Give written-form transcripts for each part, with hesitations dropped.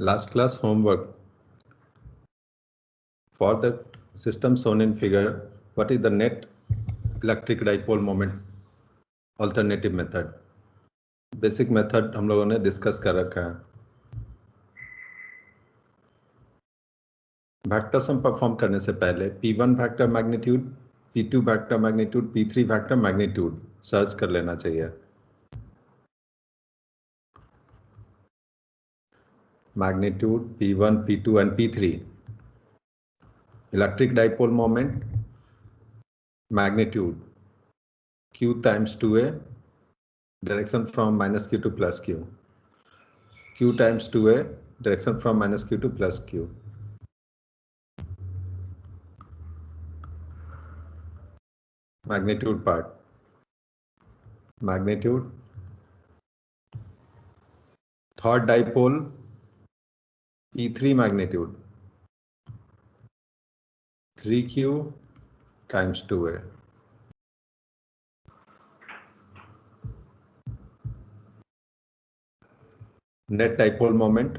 Last class homework. For the system shown in figure, what is the net electric dipole moment alternative method? Basic method हम लोगों ने discuss कर रखा है. Vector sum perform करने से पहले P1 vector magnitude, P2 vector magnitude, P3 vector magnitude search कर लेना चाहिए. Magnitude P1, P2 and P3. Electric dipole moment magnitude Q times 2a, direction from minus Q to plus Q. Q times 2a, direction from minus Q to plus Q. Magnitude part. Magnitude. Third dipole, P3 magnitude. 3Q times 2a. Net dipole moment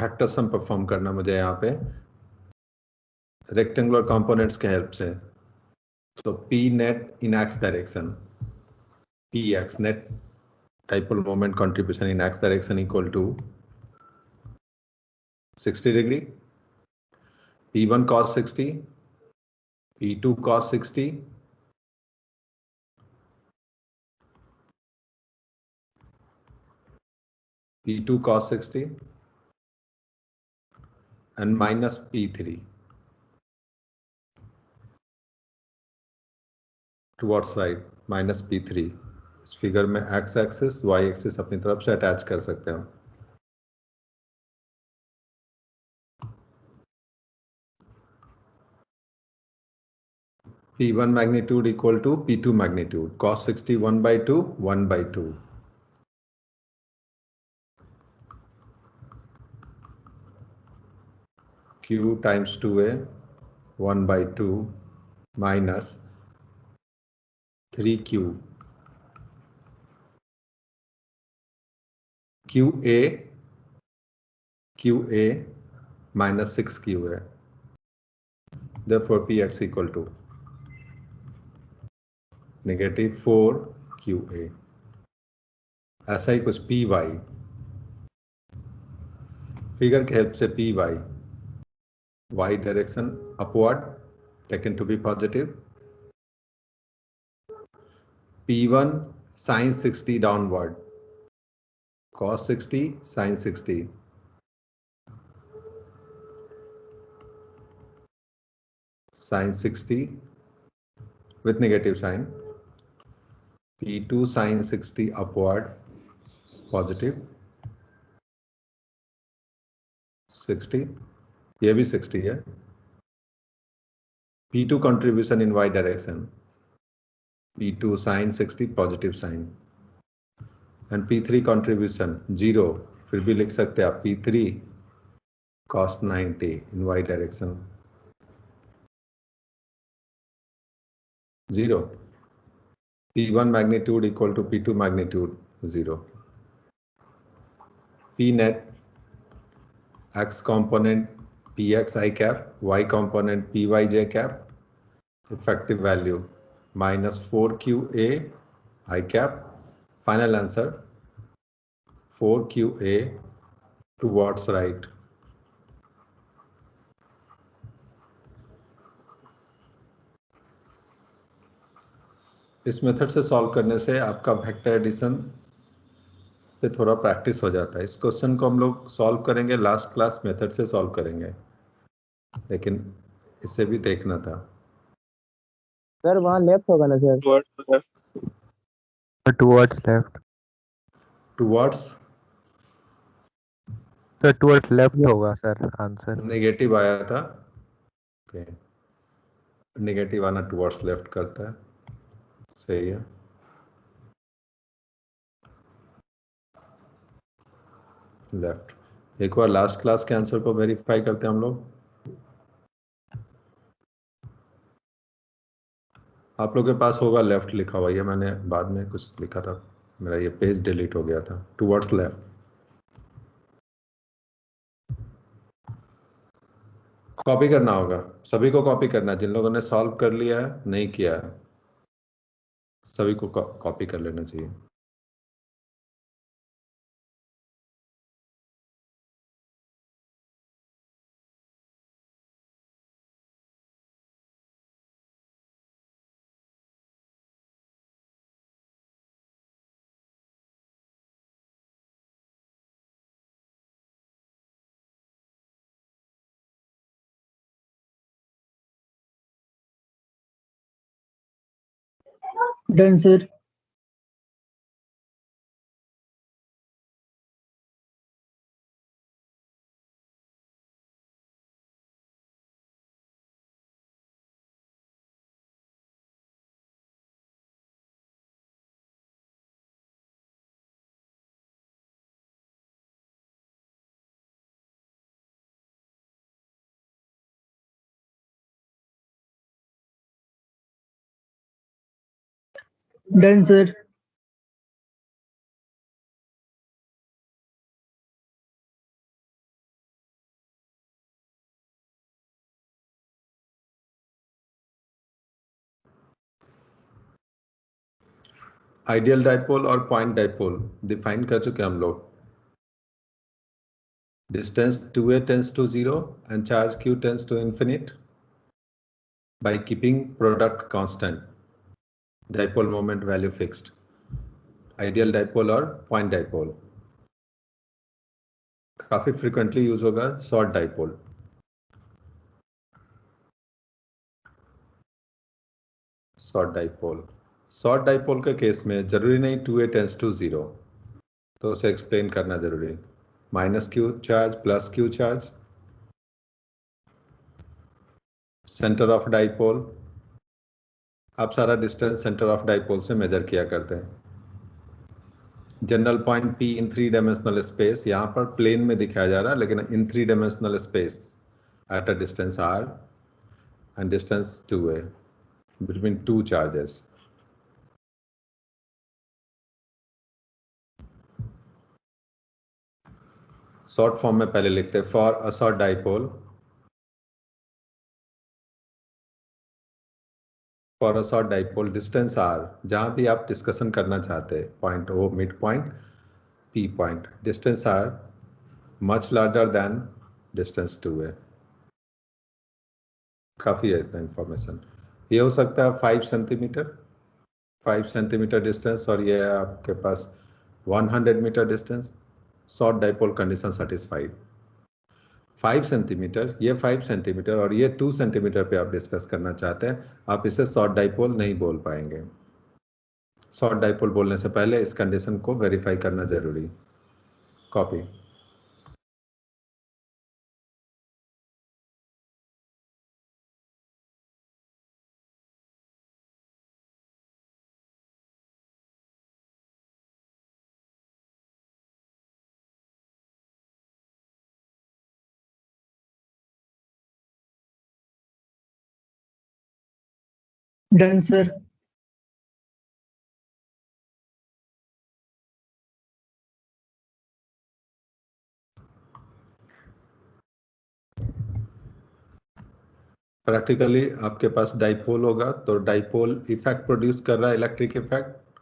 vector sum perform करना मुझे यहाँ पे rectangular components के help से. तो P net in x direction, Px net dipole moment contribution in x direction equal to 60 degree. P1 cos 60, P2 cos 60, P2 cos 60 and minus P3 towards right, minus P3. इस figure में x axis y axis अपनी तरफ से attach कर सकते हैं. P1 magnitude equal to P2 magnitude, cos 60 1 by 2, 1 by 2. Q times 2a, 1 by 2 minus 3Q. QA minus 6QA. Therefore, Px equal to negative 4QA. ऐसा ही कुछ Py. फिगर के help से Py, y direction upward taken to be positive. P1 sin 60 downward, cos 60 sin 60. Sin 60 with negative sign. P2 sin 60 upward, positive 60. ये भी 60 है. P2 contribution in y direction. P2 sin 60 positive sign. And P3 contribution 0. फिर भी लिख सकते हैं आप P3 cos 90 in y direction. 0. P1 magnitude equal to P2 magnitude 0. P net x component Px I cap, y component Pyj cap, effective value minus 4QA I cap, final answer 4QA towards right. इस method से solve करने से आपका vector addition पे थोड़ा practice हो जाता है. इस क्वेश्चन को हम लोग सॉल्व करेंगे लास्ट क्लास मेथड से सॉल्व करेंगे, लेकिन इसे भी देखना था. सर वहाँ लेफ्ट होगा ना sir? Towards left. Towards sir towards left होगा सर आंसर. नेगेटिव आया था. ओके, नेगेटिव आना टुवर्ड्स लेफ्ट करता है. सही है. लेफ्ट. एक बार लास्ट क्लास के आंसर को वेरीफाई करते हैं हम लोग. आप लोगों के पास होगा लेफ्ट लिखा हुआ. ये मैंने बाद में कुछ लिखा था, मेरा ये पेज डिलीट हो गया था. Towards left. कॉपी करना होगा, सभी को कॉपी करना है। जिन लोगों ने सॉल्व कर लिया है, नहीं किया है, सभी को कॉपी कर लेना चाहिए। Done, sir. Done, sir. Ideal dipole और पॉइंट डाइपोल डिफाइन कर चुके हम लोग। Distance 2a tends to 0 and charge q tends to infinite by keeping product constant, dipole moment value fixed. Ideal dipole और point dipole काफी frequently use होगा short dipole। Short dipole के case में जरूरी नहीं 2a tends to 0, तो उसे explain करना जरूरी। Minus Q charge plus Q charge, centre of dipole, आप सारा डिस्टेंस सेंटर ऑफ डाइपोल से मेजर किया करते हैं। जनरल पॉइंट P इन 3 डायमेंशनल स्पेस, यहाँ पर प्लेन में दिखाया जा रहा है, लेकिन इन 3 dimensional space at a distance r and distance 2a between two charges. Short form में पहले लिखते हैं for a short dipole, for a short dipole distance r, जहां भी आप डिस्कशन करना चाहते हैं, point O mid point P point, distance r much larger than distance 2a। काफी है इतना इंफॉर्मेशन। ये हो सकता है 5 सेंटीमीटर, 5 सेंटीमीटर डिस्टेंस, और ये है आपके पास 100 metre distance. Short dipole condition satisfied. 5 centimetre, ये 5 सेंटीमीटर और ये 2 सेंटीमीटर पे आप डिस्कस करना चाहते हैं, आप इसे शॉर्ट डाइपोल नहीं बोल पाएंगे। शॉर्ट डाइपोल बोलने से पहले इस कंडीशन को वेरीफाई करना जरूरी। कॉपी। Done, sir. प्रैक्टिकली आपके पास डाइपोल होगा, तो डाइपोल इफेक्ट प्रोड्यूस कर रहा है, इलेक्ट्रिक इफेक्ट,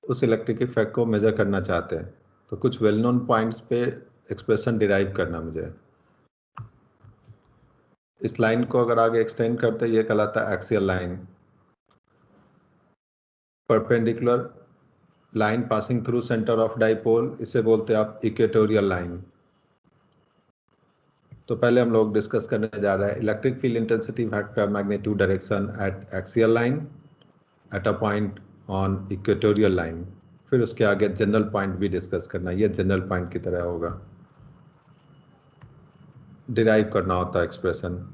उस इलेक्ट्रिक इफेक्ट को मेजर करना चाहते हैं, तो कुछ वेल नोन पॉइंट्स पे एक्सप्रेशन डिराइव करना मुझे। इस लाइन को अगर आगे एक्सटेंड करते हैं, ये कहलाता है axial line. Perpendicular line passing through centre of dipole, इसे बोलते हैं आप इक्वेटोरियल लाइन। तो पहले हम लोग डिस्कस करने जा रहे हैं electric field intensity vector magnitude direction at axial line at a point on equatorial line. फिर उसके आगे जनरल पॉइंट भी डिस्कस करना, ये जनरल पॉइंट की तरह होगा, डिराइव करना होता है expression.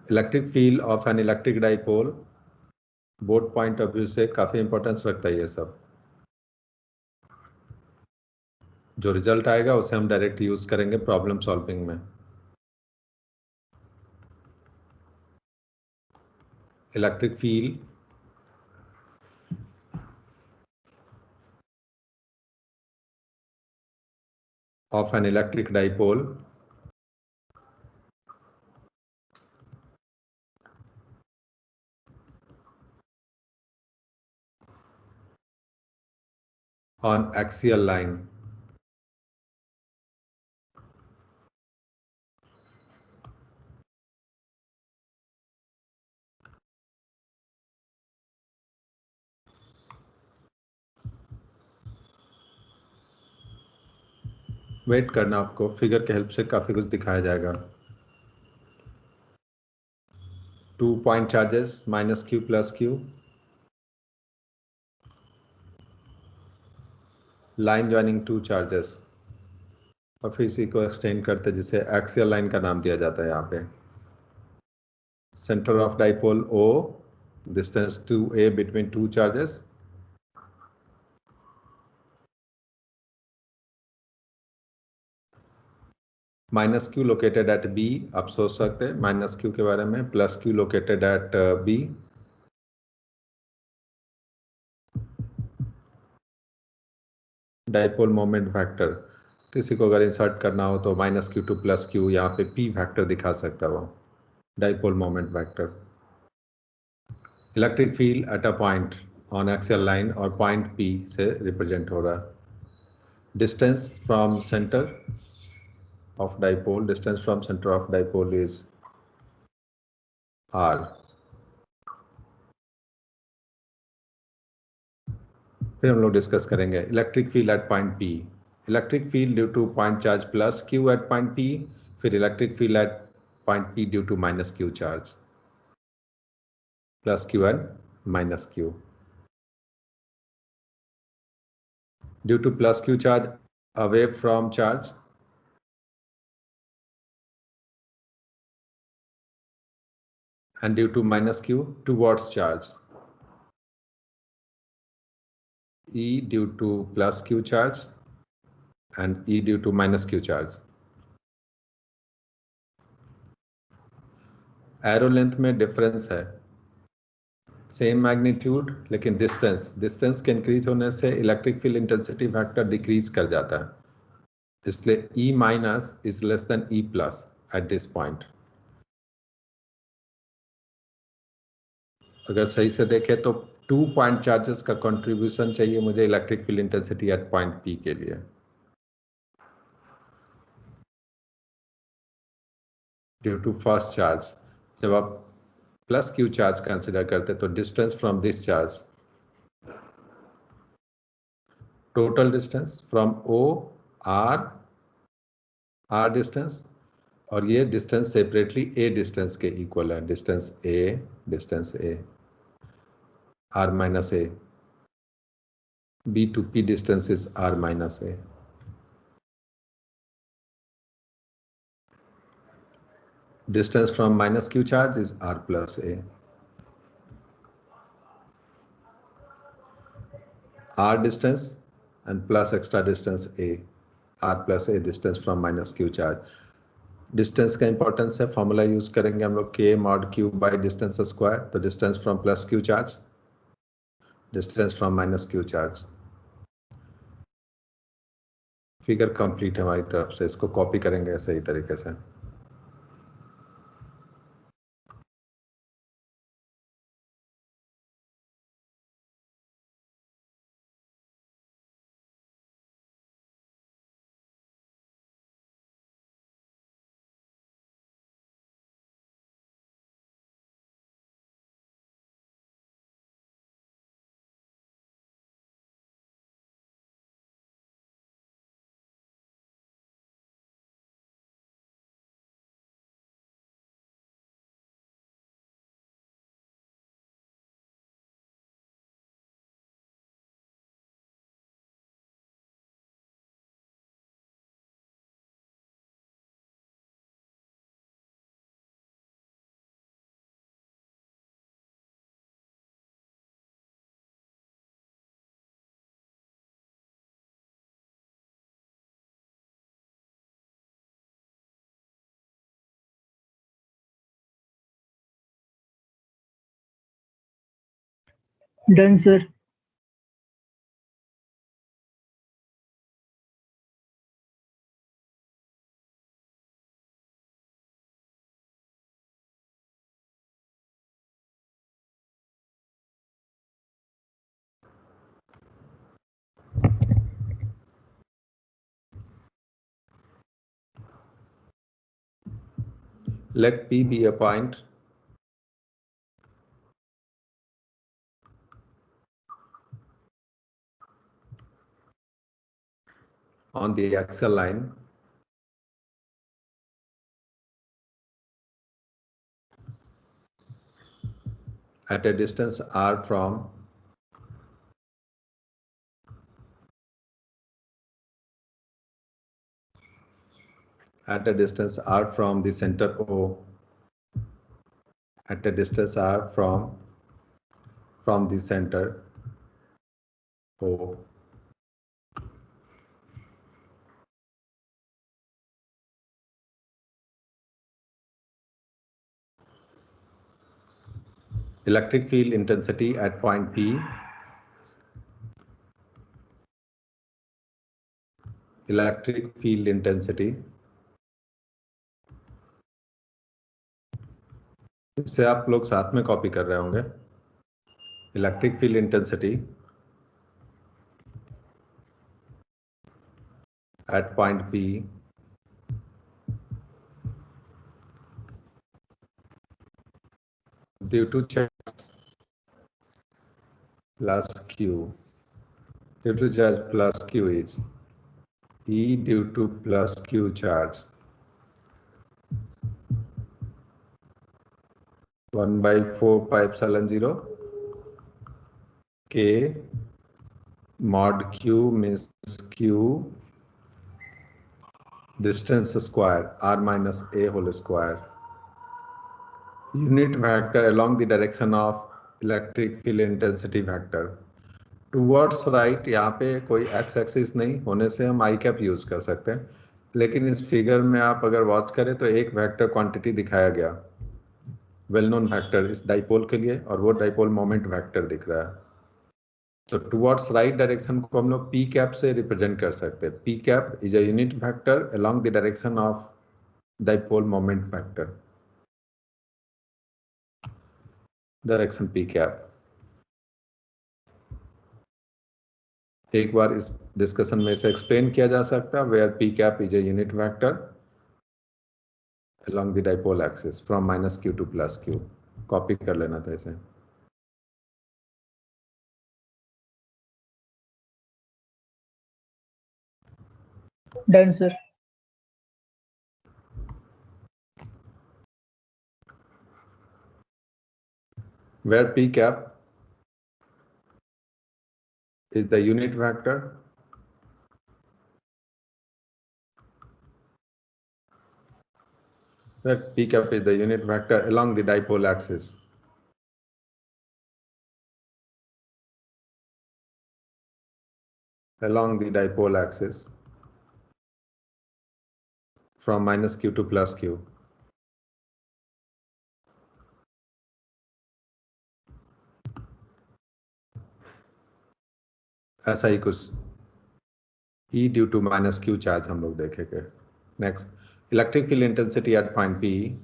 Electric field of an electric dipole both point of view से काफी इंपॉर्टेंस रखता है ये सब। जो रिजल्ट आएगा उसे हम डायरेक्ट यूज करेंगे प्रॉब्लम सॉल्विंग में। Electric field of an electric dipole on axial line wait करना, आपको फिगर के हेल्प से काफी कुछ दिखाया जाएगा। 2 point charges minus q plus q, line joining 2 charges, और फिर इसी को एक्सटेंड करते जिसे एक्सियल लाइन का नाम दिया जाता है। यहाँ पे centre of dipole O, distance 2a between 2 charges, minus Q located at B, आप सोच सकते हैं माइनस क्यू के बारे में, plus Q located at B, dipole moment vector, किसी को अगर इंसर्ट करना हो तो minus Q two plus Q, यहाँ पे P वेक्टर दिखा सकता है वो, dipole moment vector. Electric field at a point on axial line और पॉइंट P से रिप्रेजेंट हो रहा है। Distance from centre of dipole, distance from center of dipole is r। फिर हम लोग डिस्कस करेंगे electric field at point P, electric field due to point charge plus Q at point P, फिर electric field at point P due to minus Q charge, plus Q and minus Q, due to plus Q charge away from charge, and due to minus Q towards charge, E due to plus Q charge and E due to minus Q charge। Arrow length में difference है, same magnitude लेकिन distance के increase होने से electric field intensity factor decrease कर जाता है, इसलिए E minus is less than E plus at this point. अगर सही से देखें तो 2 पॉइंट चार्जेस का कंट्रीब्यूशन चाहिए मुझे electric field intensity eight point P के लिए। ड्यू टू फर्स्ट चार्ज, जब आप प्लस Q चार्ज कंसिडर करते तो distance from this charge, total distance from O R distance, और ये डिस्टेंस सेपरेटली A डिस्टेंस के इक्वल है, distance A R minus A, B to P distance is R minus A। Distance from minus Q charge is R plus A। R distance and plus extra distance A, R plus A distance from minus Q charge। Distance का importance है, formula use करेंगे हम लोग K mod Q by distance square, तो distance from plus Q charge, distance from minus Q charge. Figure complete है हमारी तरफ से, इसको कॉपी करेंगे सही तरीके से। Done, sir. Let P be a point on the axial line at a distance r from the center O, at a distance r from the center O. Electric field intensity at point P. Electric field intensity, इसे आप लोग साथ में copy कर रहे होंगे. Electric field intensity at point P due to charge plus Q is E due to plus Q charge 1/4 pi epsilon 0 K mod Q means Q distance square r minus a whole square. Unit vector along the direction of electric field intensity vector. Towards right, यहाँ पे कोई x axis नहीं होने से हम आई cap use कर सकते हैं, लेकिन इस फिगर में आप अगर वॉच करें तो एक वेक्टर क्वांटिटी दिखाया गया, वेल नोन वेक्टर इस डाइपोल के लिए, और वो डाइपोल मोमेंट वेक्टर दिख रहा है. तो टुवर्ड्स राइट डायरेक्शन को हम लोग पी कैप से रिप्रेजेंट कर सकते हैं. P cap is a unit vector along the direction of dipole moment vector. Direction P cap. एक बार इस डिस्कशन में से एक्सप्लेन किया जा सकता है, where P cap is a unit vector along the dipole axis from minus q to plus q. Copy कर लेना था इसे. Done, sir. Where p cap is the unit vector along the dipole axis from minus q to plus q. ऐसा ही कुछ E due to minus q charge हम लोग देखेंगे. Next, electric field intensity eight point P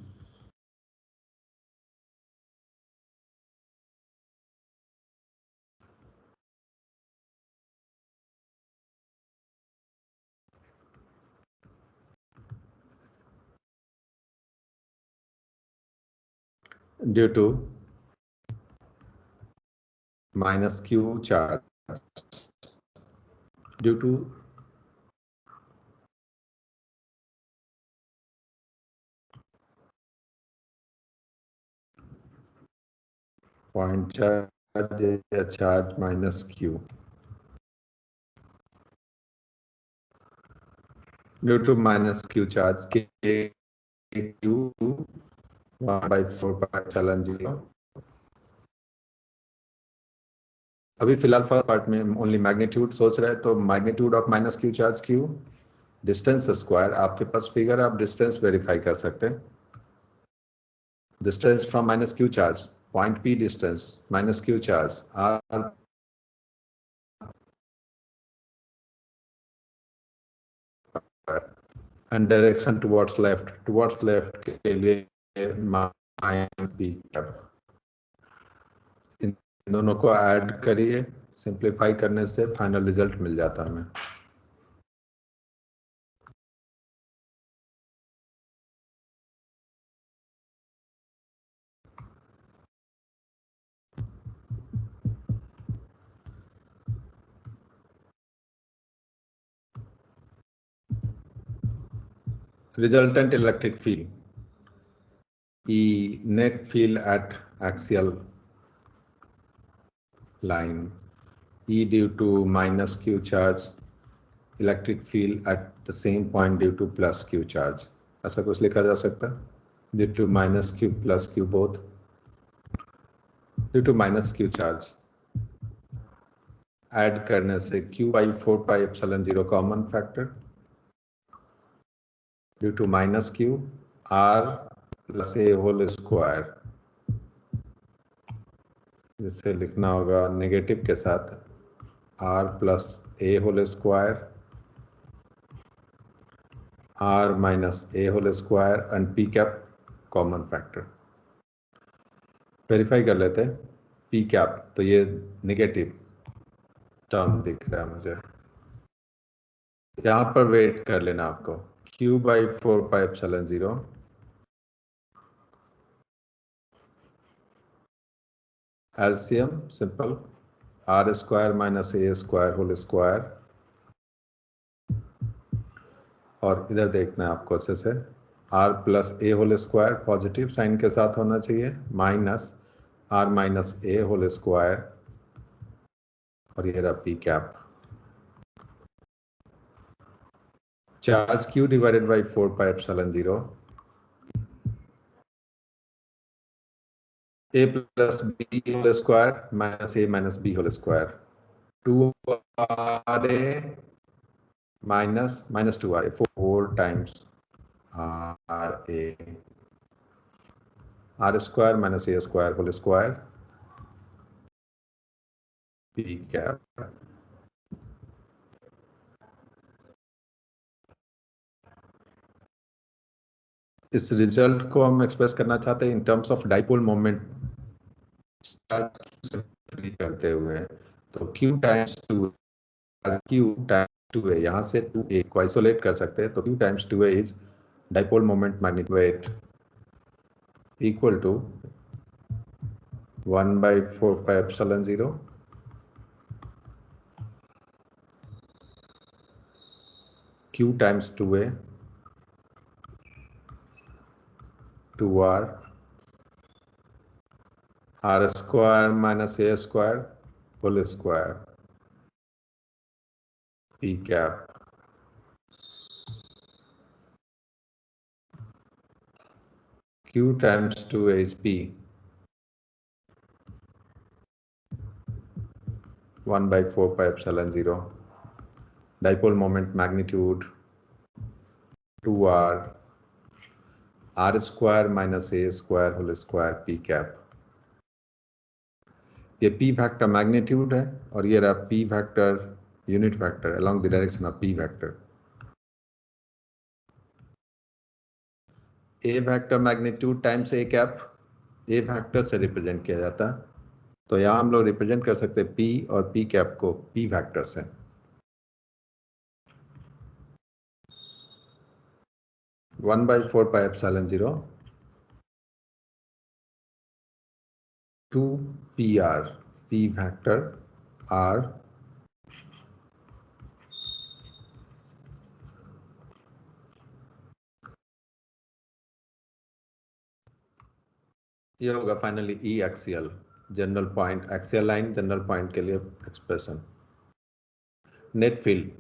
due to minus q charge due to point charge minus q due to minus q charge k q 1/4 pi epsilon 0. अभी फिलहाल first part में only magnitude सोच रहे हैं, तो magnitude of minus Q charge Q distance square. आपके पास figure है, आप डिस्टेंस वेरीफाई कर सकते हैं. Distance from minus Q charge point P distance minus Q charge R and direction towards left के लिए माइनस बी कैप. इन दोनों को ऐड करिए, सिंप्लीफाई करने से फाइनल रिजल्ट मिल जाता है हमें. Resultant electric field, E net field at axial line, E due to minus Q charge, electric field at the same point due to plus Q charge. ऐसा कुछ लिखा जा सकता है? Due to minus Q plus Q both, due to minus Q charge. Add करने से Q by 4 pi epsilon 0 common factor, due to minus Q R plus A whole square, जिसे लिखना होगा नेगेटिव के साथ R plus A whole square, R minus A whole square and P cap common factor. Verify कर लेते हैं. P cap, तो ये नेगेटिव टर्म दिख रहा है मुझे. यहाँ पर वेट कर लेना आपको. Q by 4 pi epsilon 0 LCM simple R square minus A square whole square, और इधर देखना है आपको अच्छे से. R plus A whole square positive sign के साथ होना चाहिए, minus R minus A whole square, और ये रहा P cap. Charge Q divided by 4 pi epsilon 0, A plus B whole square minus A minus B whole square, 2RA minus 2RA 4 times RA, R square minus A square whole square, P cap. इस result को हम express करना चाहते हैं in terms of dipole moment करते हुए. तो Q times 2 2A, यहाँ से 2A को आइसोलेट कर सकते हैं. तो Q times 2A is dipole moment magnitude equal to 1 by 4 pi epsilon 0 Q times 2A 2R R square minus A square whole square P cap. Q times 2A is P, 1 by 4 pi epsilon 0. Dipole moment magnitude 2R R square minus A square whole square P cap. ये P vector magnitude है, और ये रहा P vector unit vector along the direction of P vector. A vector magnitude times A cap A vector से represent किया जाता है. तो यहाँ हम लोग रिप्रेजेंट कर सकते हैं P और P कैप को P वेक्टर से. One by 4 pi epsilon 0 2 PR P vector R ये होगा finally E axial general point, axial line general point के लिए expression. Net field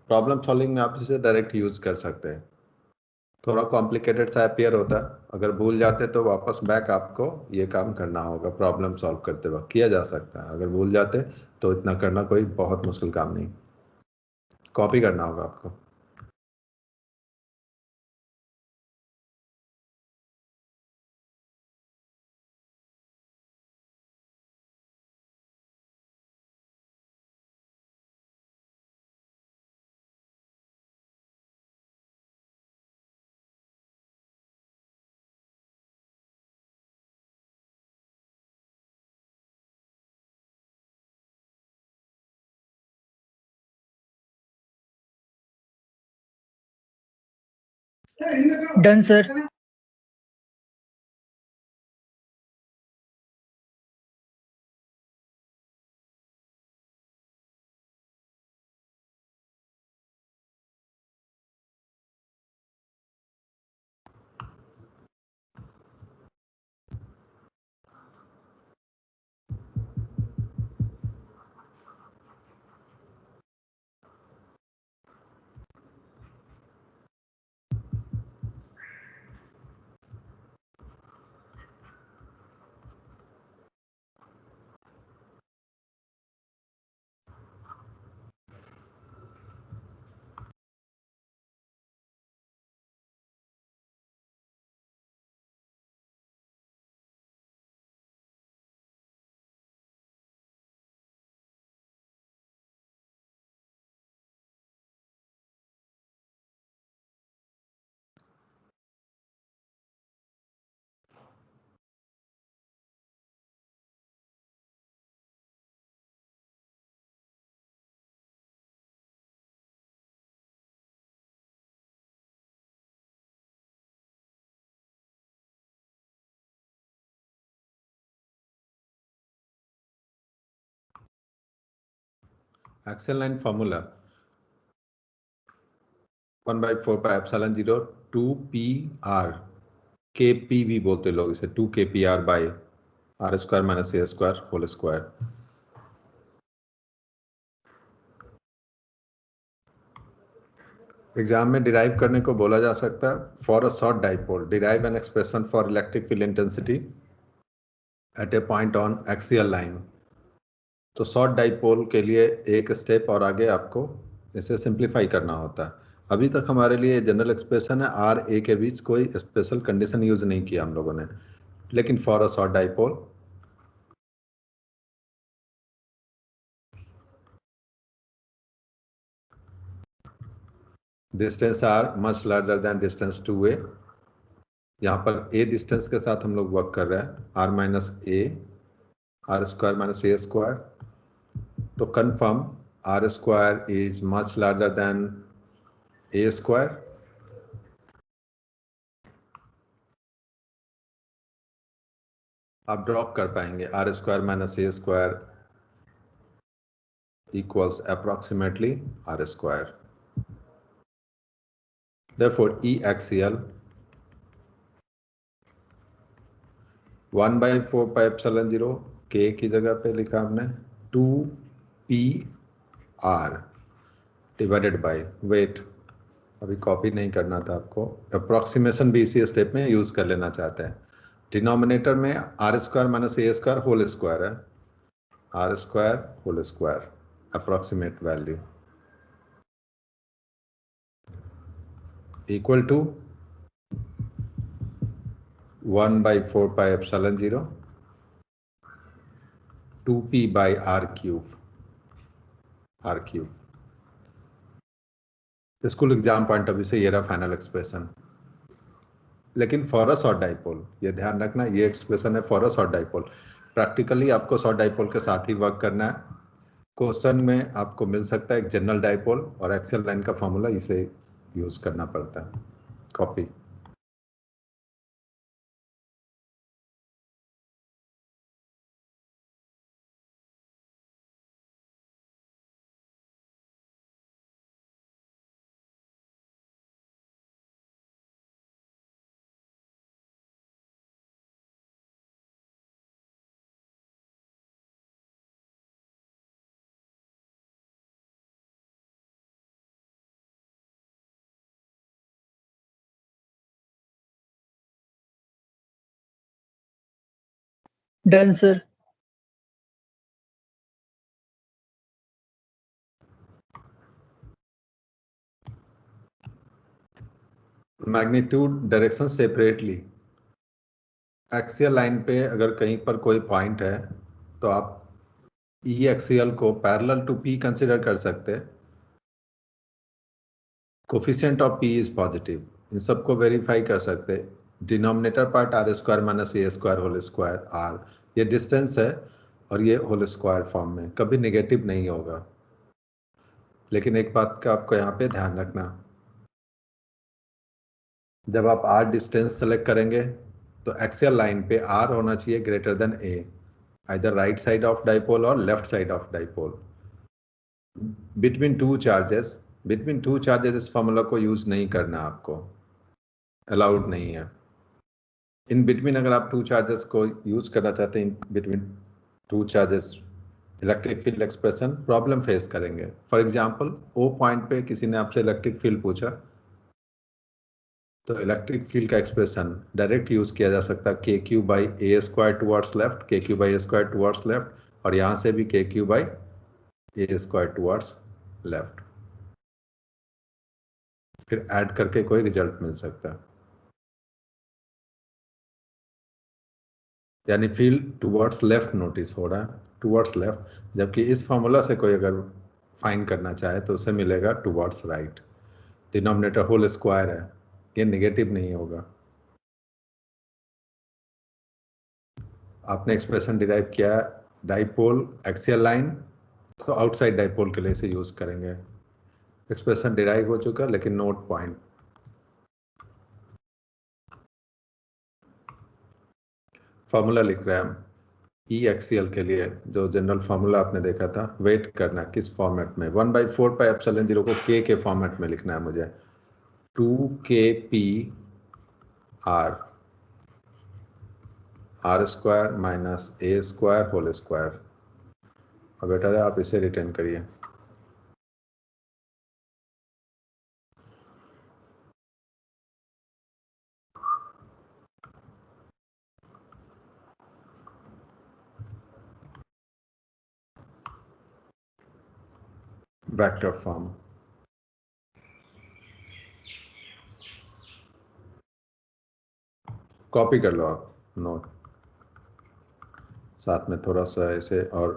problem solving में आप इसे डायरेक्ट यूज कर सकते हैं. थोड़ा कॉम्प्लिकेटेड सा अपीयर होता है. अगर भूल जाते तो वापस बैक आपको ये काम करना होगा. प्रॉब्लम सॉल्व करते वक्त किया जा सकता है. अगर भूल जाते तो इतना करना कोई बहुत मुश्किल काम नहीं. कॉपी करना होगा आपको. Done, sir. Axial line formula 1/4πε0 2PR KP भी बोलते लोग इसे, 2KPR/R² - A² whole square. Exam में डिराइव करने को बोला जा सकता है, for a short dipole derive an expression for electric field intensity at a point on axial line. तो शॉर्ट डाइपोल के लिए एक स्टेप और आगे आपको इसे सिंप्लीफाई करना होता है। अभी तक हमारे लिए जनरल एक्सप्रेशन है, आर ए के बीच कोई स्पेशल कंडीशन यूज नहीं किया हम लोगों ने, लेकिन for a short dipole distance are much larger than distance 2a। यहाँ पर a डिस्टेंस के साथ हम लोग वर्क कर रहे हैं, r - a² - a²। तो confirm r² is much larger then a²। आप ड्रॉप कर पाएंगे, r² - a² equals approximately r²। Therefore E axial 1/4πε0 k की जगह पे लिखा हमने 2PR डिवाइडेड बाय, वेट अभी कॉपी नहीं करना था आपको, अप्रोक्सीमेशन भी इसी स्टेप में यूज कर लेना चाहते हैं। डिनोमिनेटर में r² - a² होल स्क्वायर है, r² whole square approximate value equal to 1/4πε0 2p/r³। School exam point of view से ये रहा फाइनल एक्सप्रेशन। लेकिन फॉर अ शॉर्ट डाइपोल, ये ध्यान रखना, ये एक्सप्रेशन है for a short dipole. Practically आपको शॉर्ट डाइपोल के साथ ही वर्क करना है। क्वेश्चन में आपको मिल सकता है एक जनरल डाइपोल और एक्सियल लाइन का फॉर्मूला, इसे यूज करना पड़ता है। Copy. Done, sir. Magnitude direction separately. Axial line पे अगर कहीं पर कोई पॉइंट है तो आप ई एक्सियल को पैरेलल टू पी कंसिडर कर सकते हैं। Coefficient of P is positive, इन सबको वेरीफाई कर सकते हैं। Denominator part r² - a² whole square r, ये डिस्टेंस है और ये होल स्क्वायर फॉर्म में कभी नेगेटिव नहीं होगा। लेकिन एक बात का आपको यहाँ पे ध्यान रखना, जब आप r डिस्टेंस सेलेक्ट करेंगे तो एक्सियल लाइन पे r होना चाहिए greater than a, either right side of dipole और left side of dipole. Between two charges इस फॉर्मूला को यूज नहीं करना, आपको अलाउड नहीं है। इन बिटवीन अगर आप टू चार्जेस को यूज करना चाहते हैं, between two charges electric field expression problem face करेंगे। फॉर एग्जांपल ओ पॉइंट पे किसी ने आपसे इलेक्ट्रिक फील्ड पूछा, तो इलेक्ट्रिक फील्ड का एक्सप्रेशन डायरेक्ट यूज किया जा सकता है KQ/A² towards left, KQ/A² towards left, और यहाँ से भी KQ/A² टुवर्ड्स लेफ्ट, फिर ऐड करके कोई रिजल्ट मिल सकता है। यानी फील्ड टुवर्ड्स लेफ्ट नोटिस हो रहा है, टुवर्ड्स लेफ्ट, जबकि इस फॉर्मूला से कोई अगर फाइंड करना चाहे तो उसे मिलेगा towards right. Denominator whole square है, ये नेगेटिव नहीं होगा। आपने एक्सप्रेशन डिराइव किया डाइपोल एक्सियल लाइन, तो आउटसाइड डाइपोल के लिए इसे यूज करेंगे। एक्सप्रेशन डिराइव हो चुका, लेकिन नोट पॉइंट, फॉर्मूला लिख रहे हैं हम, ई एक्सीएल के लिए जो जनरल फार्मूला आपने देखा था, वेट करना किस फॉर्मेट में, 1/4πε0 को के फॉर्मेट में लिखना है मुझे, 2kp r square minus a square whole square. और बेटर है आप इसे रिटर्न करिए। वेक्टर फॉर्म कॉपी कर लो आप नोट, साथ में थोड़ा सा इसे और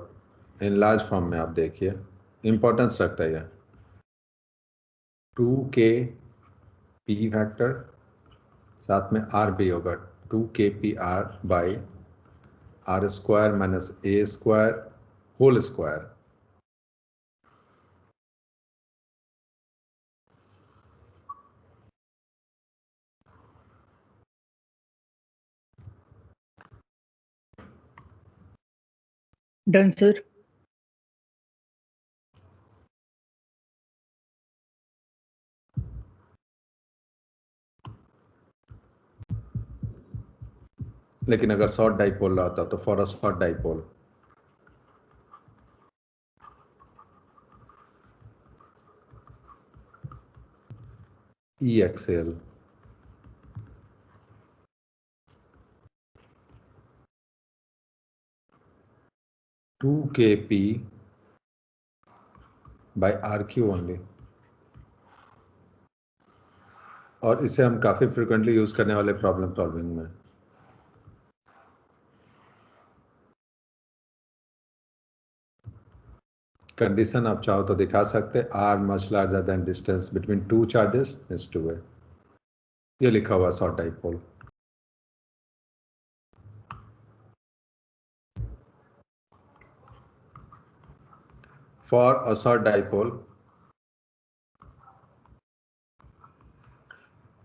इन लार्ज फॉर्म में आप देखिए, इंपॉर्टेंस रखता है। 2k p फैक्टर साथ में r भी होगा, 2kpr by r square minus a square whole square. Done, sir. लेकिन अगर शॉर्ट डाइपोल रहा होता तो for a short dipole E axial two k P by r cube only. और इसे हम काफ़ी फ्रिक्वेंटली यूज़ करने वाले प्रॉब्लम सॉल्विंग में। कंडीशन आप चाहो तो दिखा सकते, are much larger than distance between two charges is two way, ये लिखा हुआ short dipole. For a short dipole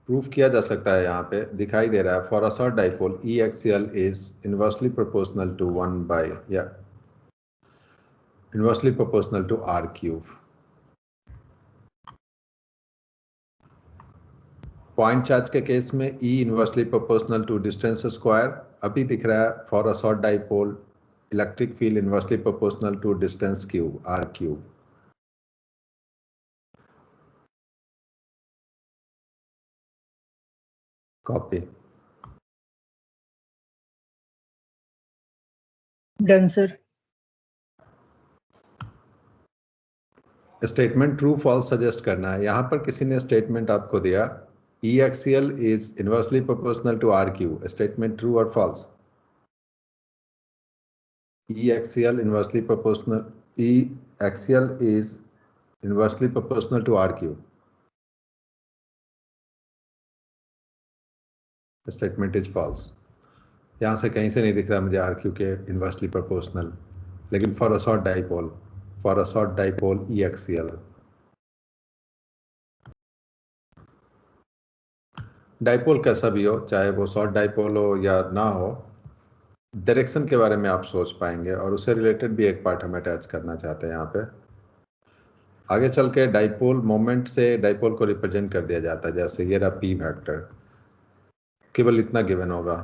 proof किया जा सकता है, यहाँ पे दिखाई दे रहा है, for a short dipole E axial is inversely proportional to 1 by या inversely proportional to r cube. Point charge के केस में E inversely proportional to distance square, अभी दिख रहा है for a short dipole electric field inversely proportional to distance cube r cube. Copy. Done, sir. Statement true false suggest करना है। यहां पर किसी ने स्टेटमेंट आपको दिया E axial is inversely proportional to r cube, statement true और false. E axial inversely proportional, E axial is inversely proportional to r cube, statement is false. यहां से कहीं से नहीं दिख रहा मुझे आर क्यू के इनवर्सली प्रोपोर्शनल, लेकिन for a short dipole, for a short dipole E axial. Dipole कैसा भी हो, चाहे वो शॉर्ट डाइपोल हो या ना हो, डायरेक्शन के बारे में आप सोच पाएंगे, और उससे रिलेटेड भी एक पार्ट हम अटैच करना चाहते हैं यहाँ पे। आगे चल के डाइपोल मोमेंट से डाइपोल को रिप्रेजेंट कर दिया जाता है, जैसे ये रहा पी वेक्टर, केवल इतना गिवन होगा,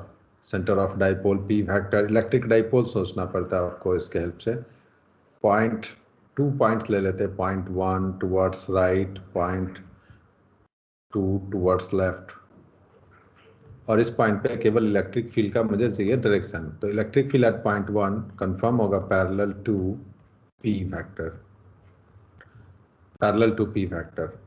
centre of dipole P vector. Electric dipole सोचना पड़ता है आपको इसके हेल्प से। पॉइंट, 2 पॉइंट्स ले लेते हैं, point 1 towards right, point 2 towards left, और इस पॉइंट पे केवल इलेक्ट्रिक फील्ड का मुझे चाहिए डायरेक्शन। तो electric field at point 1 confirm होगा parallel to P vector, parallel to P vector.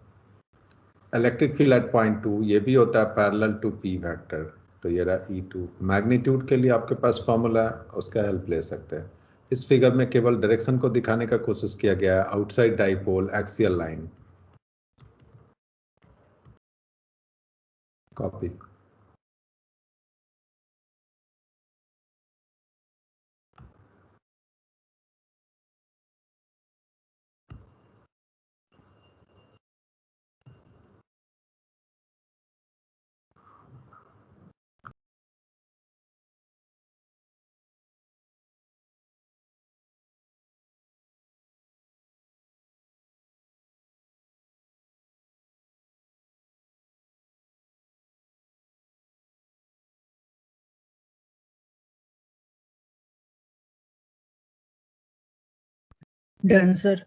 Electric field at point 2 ये भी होता है पैरेलल टू पी वेक्टर। तो ये रहा E2। मैग्नीट्यूड के लिए आपके पास फॉर्मूला है, उसका हेल्प ले सकते हैं। इस फिगर में केवल डायरेक्शन को दिखाने का कोशिश किया गया है, outside dipole axial line. Copy. Done, sir.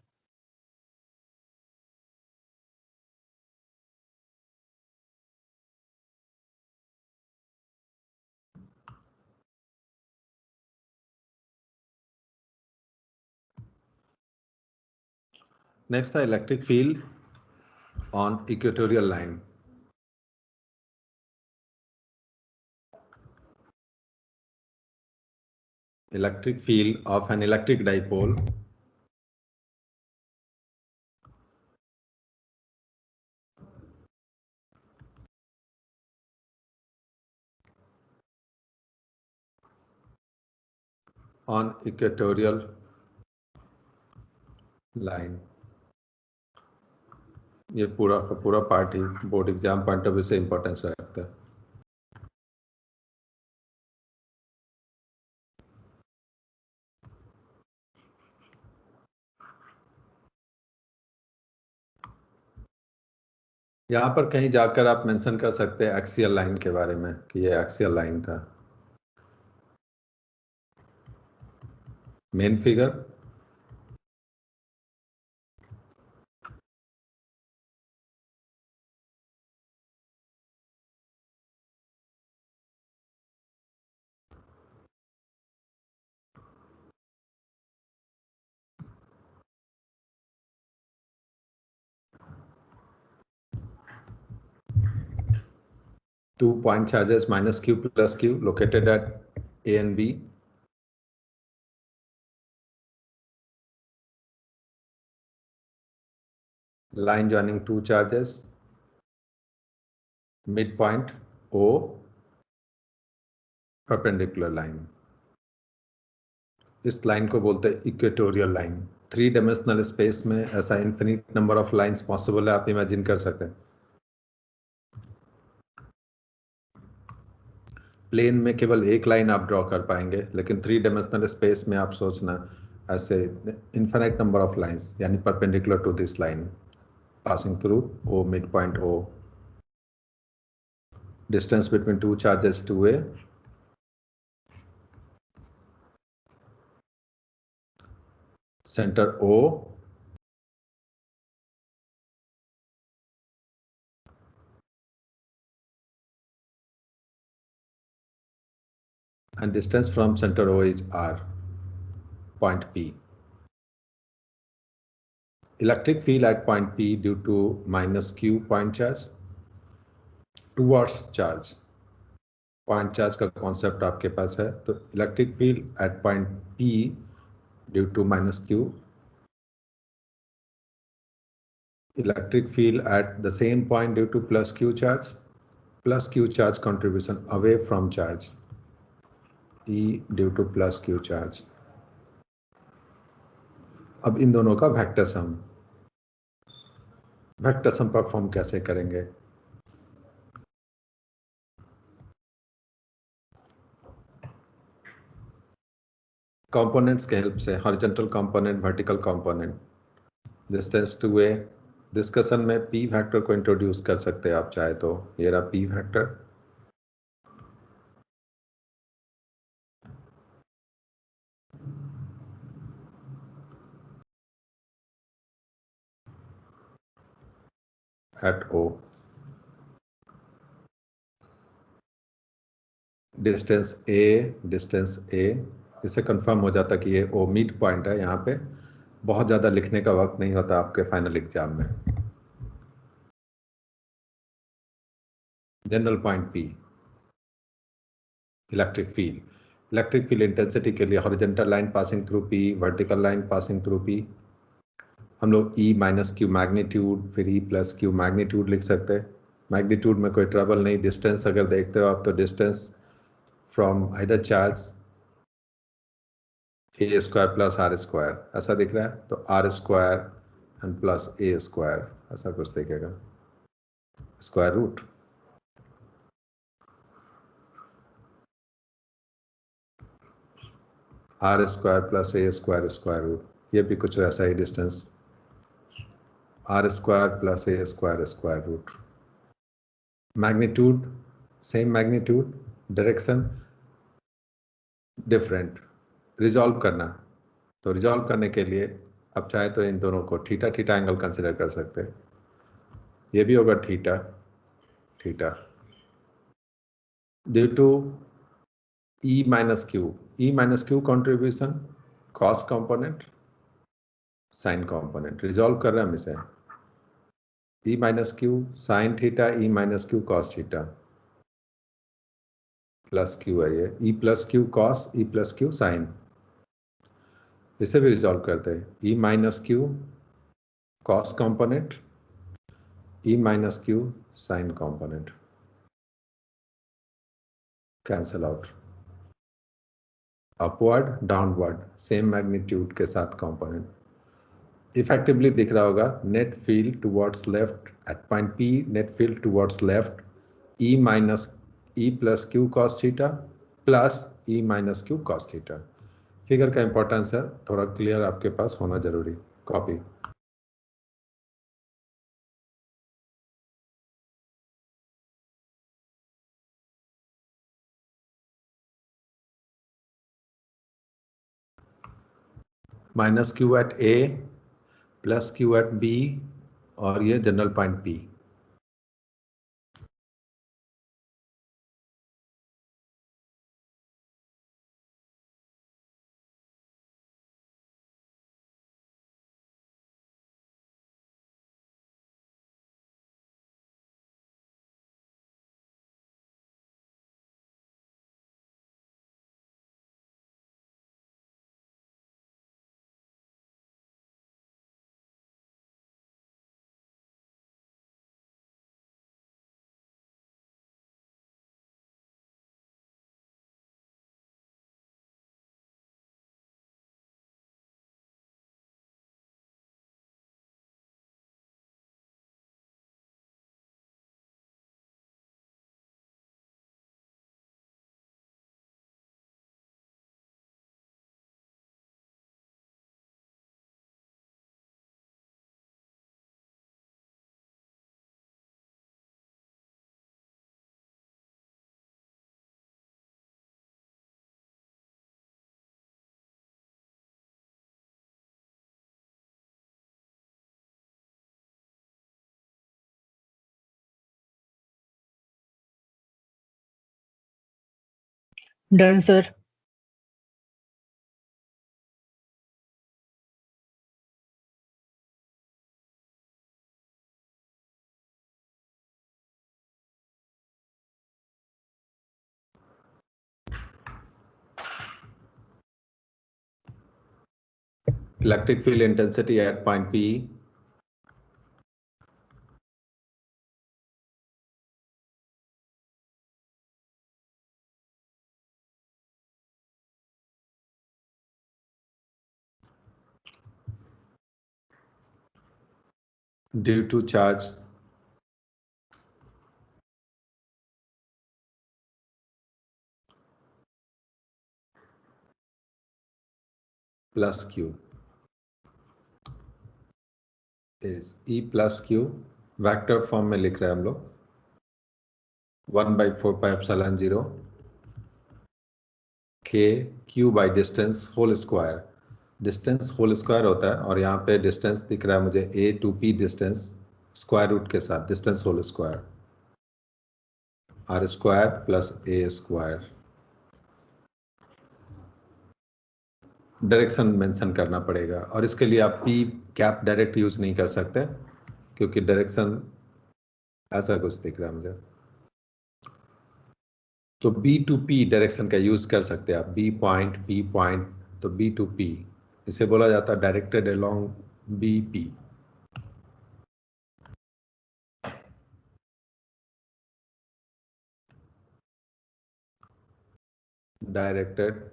Next, the electric field on equatorial line. Electric field of an electric dipole on equatorial line. ये पूरा का पूरा part he board exam point of view से इंपॉर्टेंस रखता है। यहाँ पर कहीं जाकर आप मेंशन कर सकते हैं एक्सियल लाइन के बारे में कि ये एक्सियल लाइन था। Main figure two point charges minus q plus q located at A and B. Line joining two charges, midpoint O, perpendicular line. इस लाइन को बोलते हैं इक्वेटोरियल लाइन। 3 डायमेंशनल स्पेस में ऐसा infinite number of lines possible है, आप imagine कर सकते हैं। प्लेन में केवल एक लाइन आप ड्रॉ कर पाएंगे, लेकिन 3 डायमेंशनल स्पेस में आप सोचना ऐसे इन्फिनिट नंबर ऑफ लाइंस, यानी perpendicular to this line passing through O, midpoint O. Distance between two charges 2a. Center O. And distance from center O is R, point P. Electric field at point P due to minus Q point charge towards charge. Point charge का concept आपके पास है, तो electric field at point P due to minus Q. Electric field at the same point due to plus Q charge contribution away from charge. E due to plus Q charge. अब इन दोनों का vector sum perform कैसे करेंगे? Components के help से, horizontal component, vertical component, distance to A. Discussion में P vector को introduce कर सकते हैं आप चाहे तो। ये रहा P vector. At O, distance A, इससे कंफर्म हो जाता कि ये ओ मिड पॉइंट है। यहाँ पे बहुत ज़्यादा लिखने का वक्त नहीं होता आपके फाइनल एग्जाम में। General point P. Electric field intensity के लिए horizontal line passing through P, vertical line passing through P. हम लोग E माइनस क्यू मैग्नीट्यूड, फिर E प्लस क्यू मैग्नीट्यूड लिख सकते हैं। मैग्नीट्यूड में कोई ट्रबल नहीं। डिस्टेंस अगर देखते हो आप तो distance from either charge a square plus r square ऐसा दिख रहा है, तो r square and plus A square ऐसा कुछ दिखेगा, square root. Are square plus A square square root, ये भी कुछ वैसा ही डिस्टेंस, आर स्क्वायर प्लस ए square square root. Magnitude same magnitude, direction different. Resolve करना, तो रिजॉल्व करने के लिए अब चाहे तो इन दोनों को थीटा थीटा एंगल कंसिडर कर सकते हैं। ये भी होगा theta theta due to E minus Q contribution, cos component, sin component. Resolve कर रहे हैं हम इसे। E minus Q sin theta, E minus Q cos theta plus Q है ये, E plus Q cos, E plus Q sin। इसे भी resolve करते हैं। E minus Q cos component, E minus Q sin component cancel out. Upward downward same magnitude के साथ component effectively दिख रहा होगा। Net field towards left eight point P, net field towards left E minus E plus Q cos theta plus E minus Q cos theta. Figure का importance है, थोड़ा clear आपके पास होना जरूरी। कॉपी माइनस क्यू एट ए plus Q eight B और ये general point P. Done, sir. Electric field intensity at point P due to charge plus Q is E plus Q vector form में लिख रहे हैं हम लोग 1/4πε0 K Q by distance whole square। Distance whole square होता है और यहाँ पे डिस्टेंस दिख रहा है मुझे A to P distance square root के साथ distance whole square R square plus A square. Direction mention करना पड़ेगा और इसके लिए आप P कैप डायरेक्ट यूज नहीं कर सकते क्योंकि डायरेक्शन ऐसा कुछ दिख रहा है मुझे। तो B to P डायरेक्शन का यूज कर सकते हैं आप। B पॉइंट तो B to P इसे बोला जाता है directed along BP। Directed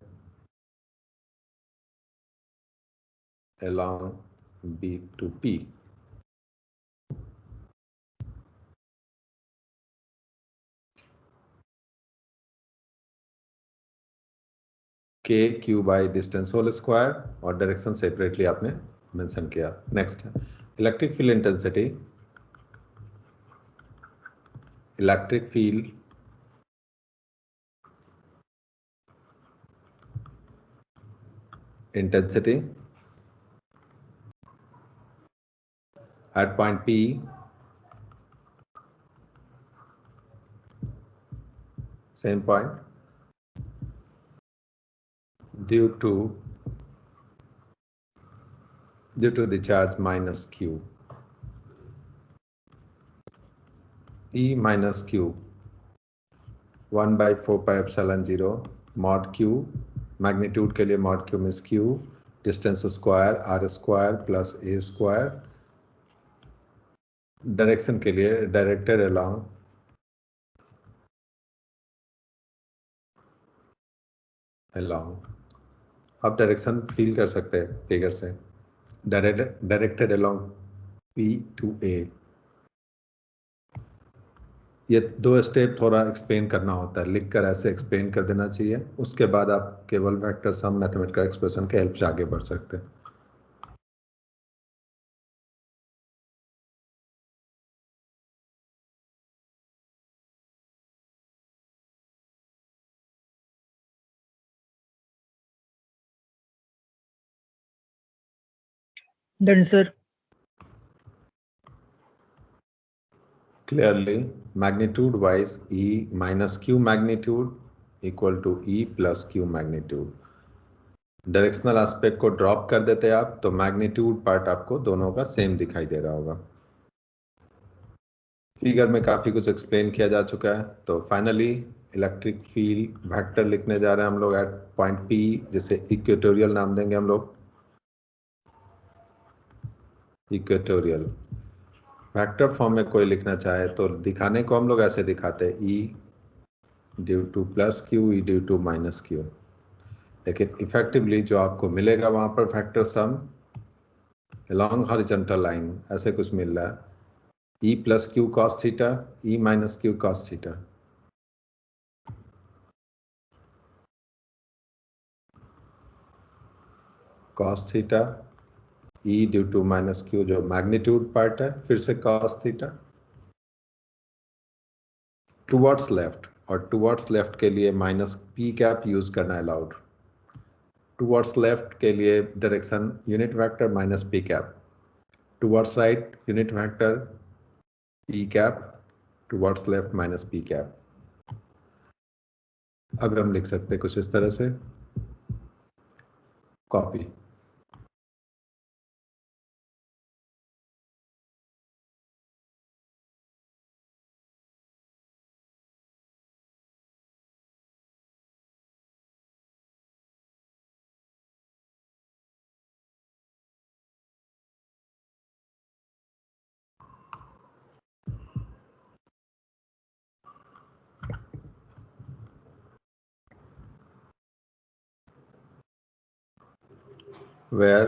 along B to P। K Q by distance whole square और डायरेक्शन सेपरेटली आपने मेंशन किया। नेक्स्ट है electric field intensity. Electric field intensity at point P, same point, due to the charge minus Q, E minus Q, 1 by 4 pi epsilon 0 mod Q, magnitude के लिए mod Q means Q, distance square R square plus A square, direction के लिए directed along आप direction feel कर सकते हैं figure से, directed along P to A। ये दो स्टेप थोड़ा एक्सप्लेन करना होता है, लिखकर ऐसे एक्सप्लेन कर देना चाहिए, उसके बाद आप केवल वेक्टर सम मैथमेटिकल एक्सप्रेशन के हेल्प से आगे बढ़ सकते हैं। Done, sir. Clearly, magnitude wise E minus Q magnitude equal to E plus Q magnitude। Directional aspect को ड्रॉप कर देते आप तो मैग्नीट्यूड पार्ट आपको दोनों का सेम दिखाई दे रहा होगा। फिगर में काफी कुछ एक्सप्लेन किया जा चुका है, तो फाइनली इलेक्ट्रिक फील्ड वेक्टर लिखने जा रहे हैं हम लोग एट पॉइंट P, जिसे इक्वेटोरियल नाम देंगे हम लोग, इक्वेटोरियल। वेक्टर फॉर्म में कोई लिखना चाहे तो दिखाने को हम लोग ऐसे दिखाते हैं, E due to plus Q, E due to minus Q, लेकिन इफेक्टिवली जो आपको मिलेगा वहां पर factor sum along horizontal line ऐसे कुछ मिल रहा है, E plus Q cos theta, E minus Q cos theta. cos theta, E due to minus Q जो मैग्नीट्यूड पार्ट है, फिर से cos थीटा। टुवर्ड्स लेफ्ट, और टुवर्ड्स लेफ्ट के लिए माइनस P कैप यूज करना अलाउड। टुवर्ड्स लेफ्ट के लिए direction unit vector minus P cap, towards right unit vector P cap, towards left minus P cap. अब हम लिख सकते हैं कुछ इस तरह से, कॉपी। वेयर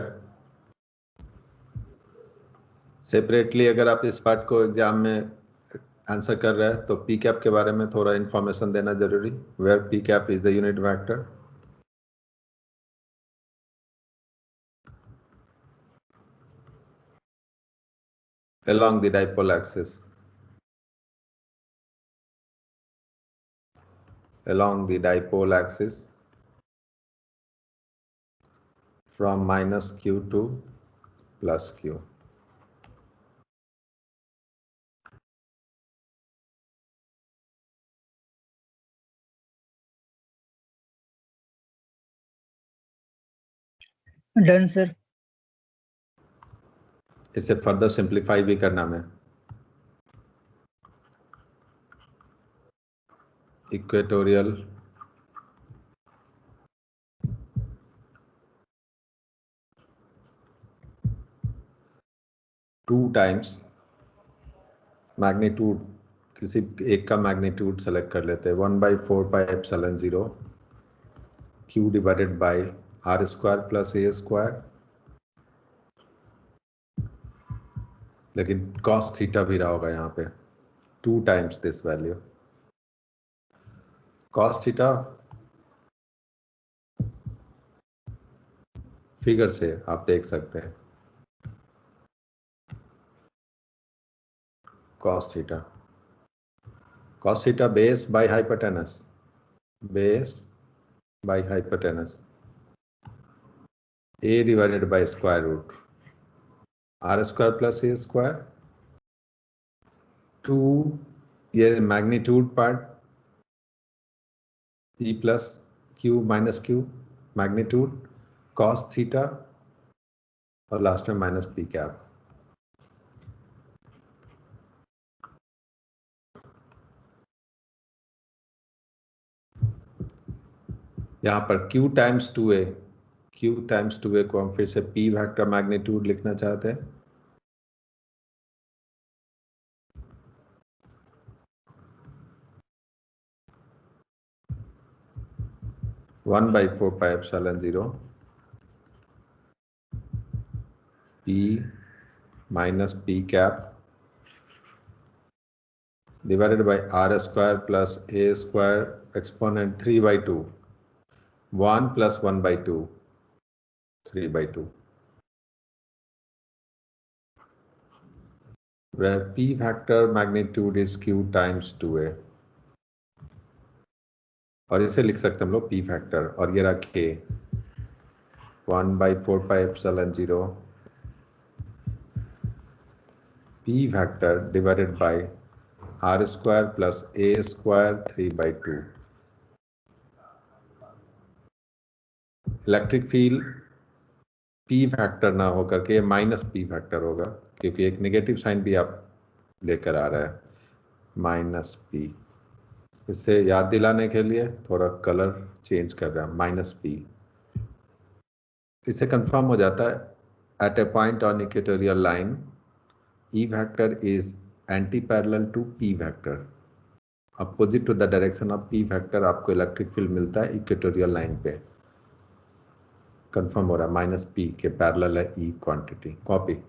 सेपरेटली अगर आप इस पार्ट को एग्जाम में आंसर कर रहे हैं तो पी कैप के बारे में थोड़ा इंफॉर्मेशन देना जरूरी, where P cap is the unit vector. along the dipole axis, along the dipole axis from minus Q to plus Q। Done, sir. इसे फर्दर सिंप्लीफाई भी करना मैं, इक्वेटोरियल टू टाइम्स मैग्नीट्यूड, किसी एक का मैग्नीट्यूड सेलेक्ट कर लेते हैं, 1/4 pi epsilon 0 Q divided by R square plus A square, लेकिन cos थीटा भी रहा होगा यहाँ पे, 2 times this value. cos theta figure से आप देख सकते हैं, cos theta base by hypotenuse, base by hypotenuse, A divided by square root. Are square plus A square, 2 ये magnitude part, E plus Q minus Q magnitude cos theta, और last में minus p cap. यहाँ पर q times 2a, q times 2a को हम फिर से p vector magnitude लिखना चाहते हैं। One by 4πε0 p minus p cap divided by are square plus A square exponent 3/2, 1 + 1/2, 3/2, where p factor magnitude is q times 2a, और इसे लिख सकते हैं हम लोग p फैक्टर, और ये रहा k 1/4πε0 p factor divided by are square plus A square 3/2। Electric field P factor ना होकर के माइनस पी फैक्टर होगा, क्योंकि एक नेगेटिव साइन भी आप लेकर आ रहा है, माइनस पी। इसे याद दिलाने के लिए थोड़ा कलर चेंज कर रहा है, माइनस पी। इससे कंफर्म हो जाता है at a point on equatorial line E vector is anti parallel to P vector, opposite to the direction of P vector आपको इलेक्ट्रिक फील्ड मिलता है इक्वेटोरियल लाइन पे। कंफर्म हो रहा है माइनस पी के पैरेलल है E quantity. Copy.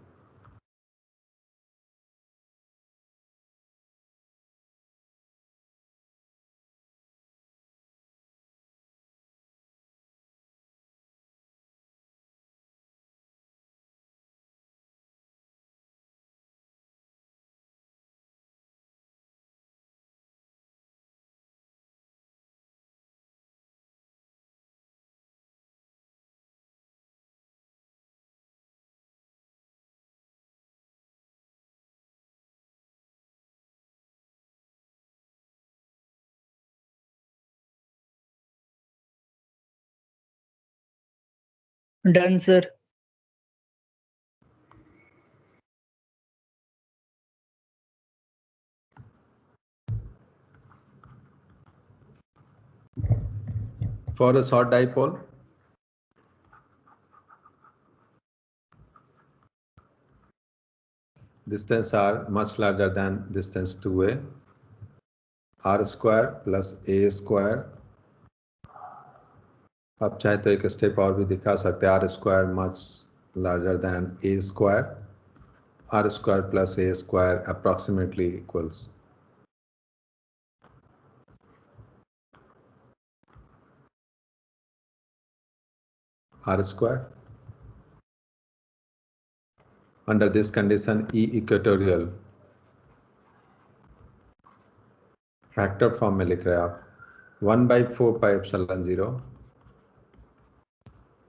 Done, sir. For a short dipole, distance r much larger than distance 2a, r square plus a square, आप चाहे तो एक स्टेप और भी दिखा सकते हैं, R square much larger than A square, R square plus A square approximately equals R square. Under this condition E equatorial factor form में लिख रहे हैं आप, 1/4πε0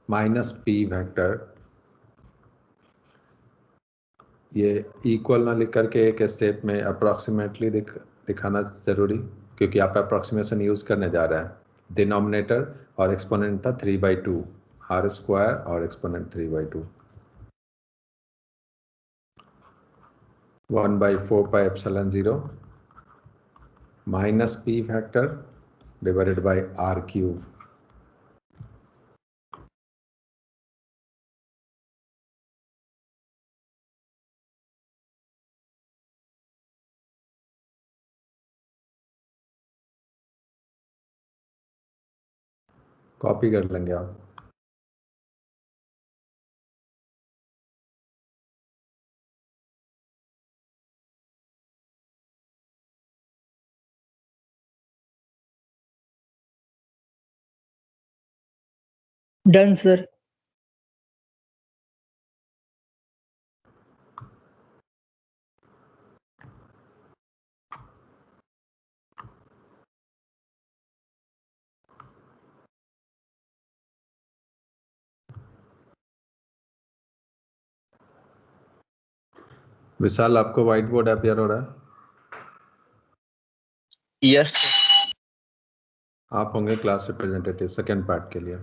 माइनस पी वेक्टर, ये इक्वल ना लिख करके एक स्टेप में अप्रॉक्सीमेटली दिखाना जरूरी, क्योंकि आप अप्रॉक्सीमेशन यूज करने जा रहे हैं। डिनोमिनेटर और एक्सपोनेंट था 3/2, आर स्क्वायर और exponent 3/2, 1/4πε0 minus p factor divided by are cube. Copy कर लेंगे आप। Done, sir. विशाल, आपको व्हाइट बोर्ड अपियर हो रहा है? यस। आप होंगे क्लास रिप्रेजेंटेटिव सेकेंड पार्ट के लिए।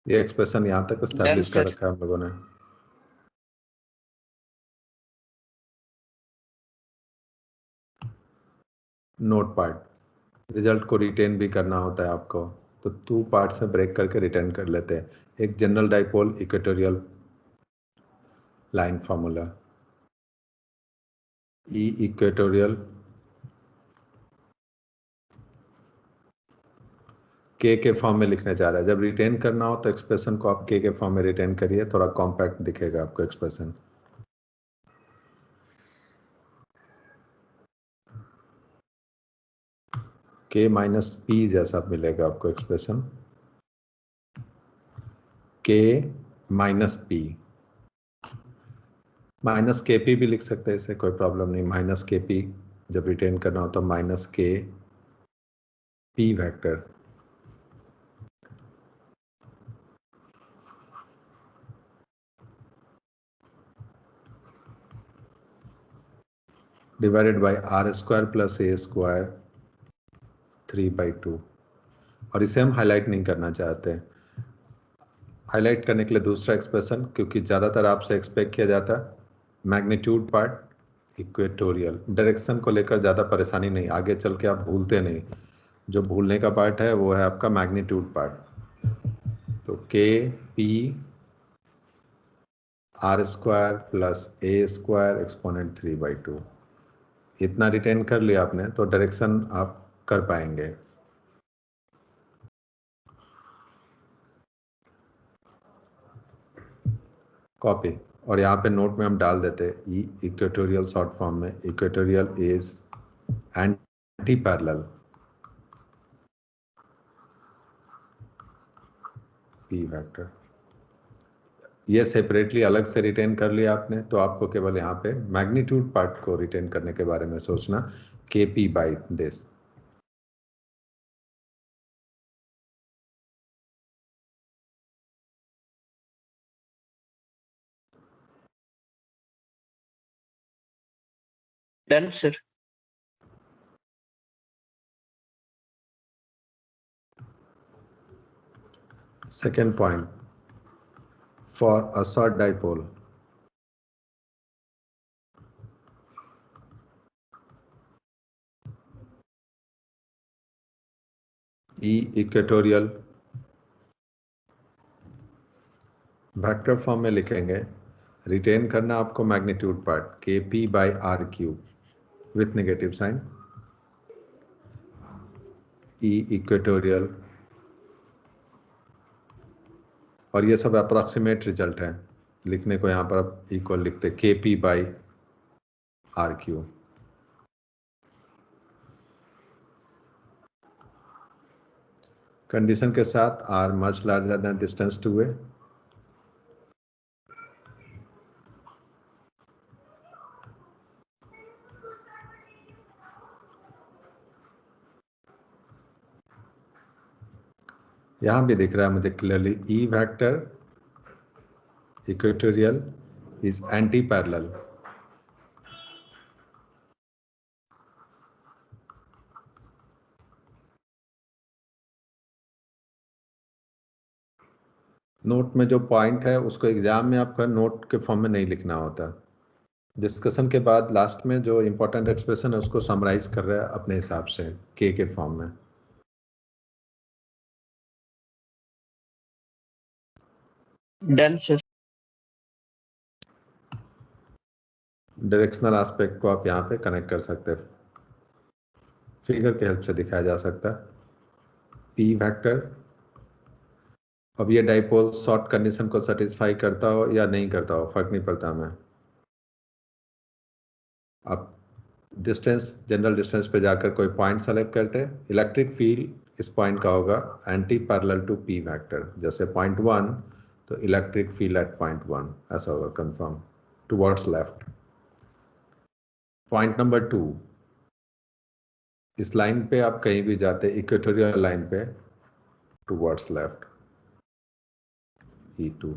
ये एक्सप्रेशन यहाँ तक एस्टैब्लिश कर रखा है हम लोगों ने। नोट पार्ट, रिजल्ट को रिटेन भी करना होता है आपको, तो 2 पार्ट्स में ब्रेक करके रिटेन कर लेते हैं। एक general dipole equatorial line formula, E equatorial के फॉर्म में लिखने जा रहा है। जब रिटेन करना हो तो एक्सप्रेशन को आप के फॉर्म में रिटेन करिए, थोड़ा कॉम्पैक्ट दिखेगा आपको एक्सप्रेशन। के माइनस पी जैसा मिलेगा आपको एक्सप्रेशन, के minus P. Minus K P भी लिख सकते हैं, इससे कोई प्रॉब्लम नहीं। माइनस के पी जब रिटेन करना हो तो minus K P vector divided by R square plus A square 3/2। और इसे हम हाईलाइट नहीं करना चाहते। हाईलाइट करने के लिए दूसरा एक्सप्रेशन, क्योंकि ज़्यादातर आपसे एक्सपेक्ट किया जाता है मैग्नीट्यूड पार्ट इक्वेटोरियल। डायरेक्शन को लेकर ज़्यादा परेशानी नहीं, आगे चल के आप भूलते नहीं। जो भूलने का पार्ट है वो है आपका मैग्नीट्यूड पार्ट। तो के पी आर स्क्वायर प्लस ए स्क्वायर एक्सपोनेंट 3/2, इतना रिटेन कर लिया आपने तो डायरेक्शन आप कर पाएंगे। कॉपी, और यहाँ पे नोट में हम डाल देते ई इक्वेटोरियल शॉर्ट फॉर्म में, equatorial is anti parallel P vector. ये सेपरेटली अलग से रिटेन कर लिया आपने, तो आपको केवल यहाँ पे मैग्नीट्यूड पार्ट को रिटेन करने के बारे में सोचना, K P by this. Done sir. Second point, for a short dipole, E equatorial vector form में लिखेंगे। रिटेन करना आपको magnitude part K P by are cube with negative sign, E equatorial, और ये सब अप्रॉक्सीमेट रिजल्ट है। लिखने को यहाँ पर आप इक्वल लिखते k P by are cube. Condition के साथ r much larger than distance to a. यहाँ भी दिख रहा है मुझे clearly, E vector equatorial is anti parallel. Note में जो पॉइंट है उसको एग्जाम में आपका नोट के फॉर्म में नहीं लिखना होता। डिस्कशन के बाद लास्ट में जो इंपॉर्टेंट एक्सप्रेशन है उसको समराइज कर रहा है अपने हिसाब से के फॉर्म में। Done sir. डायरेक्शनल एस्पेक्ट को आप यहाँ पे कनेक्ट कर सकते हैं, फिगर के हेल्प से दिखाया जा सकता है। पी वेक्टर, अब ये डाइपोल शॉर्ट कंडीशन को सेटिस्फाई करता हो या नहीं करता हो फर्क नहीं पड़ता हमें। आप डिस्टेंस, जनरल डिस्टेंस पे जाकर कोई पॉइंट सेलेक्ट करते हैं। इलेक्ट्रिक फील्ड इस पॉइंट का होगा anti parallel to P vector. जैसे पॉइंट 1 तो इलेक्ट्रिक फील्ड एट पॉइंट 1 ऐसा होगा, confirm towards left. Point number 2, इस लाइन पे आप कहीं भी जाते, इक्वेटोरियल लाइन पे, टुवर्ड्स लेफ्ट, E2।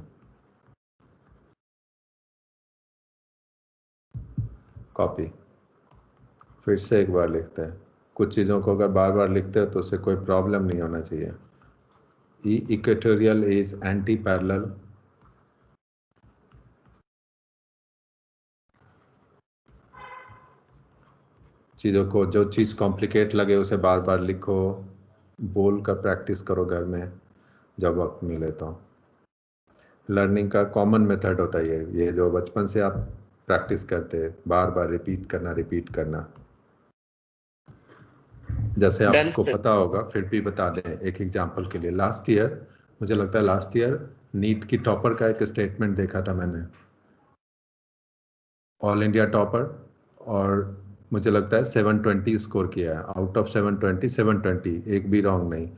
कॉपी, फिर से एक बार लिखते हैं। कुछ चीज़ों को अगर बार बार लिखते हैं तो उससे कोई प्रॉब्लम नहीं होना चाहिए। E equatorial is anti-parallel चीज़ों को, जो चीज़ कॉम्प्लिकेट लगे उसे बार बार लिखो, बोल कर प्रैक्टिस करो घर में जब वक्त मिले तो। लर्निंग का कॉमन मेथड होता है ये जो बचपन से आप प्रैक्टिस करते हैं, बार बार रिपीट करना। जैसे Done, आपको sir. पता होगा, फिर भी बता दें एक एग्जांपल के लिए। लास्ट ईयर, मुझे लगता है लास्ट ईयर नीट की टॉपर का एक स्टेटमेंट देखा था मैंने, ऑल इंडिया टॉपर, और मुझे लगता है 720 स्कोर किया है। आउट ऑफ 720, एक भी रॉन्ग नहीं।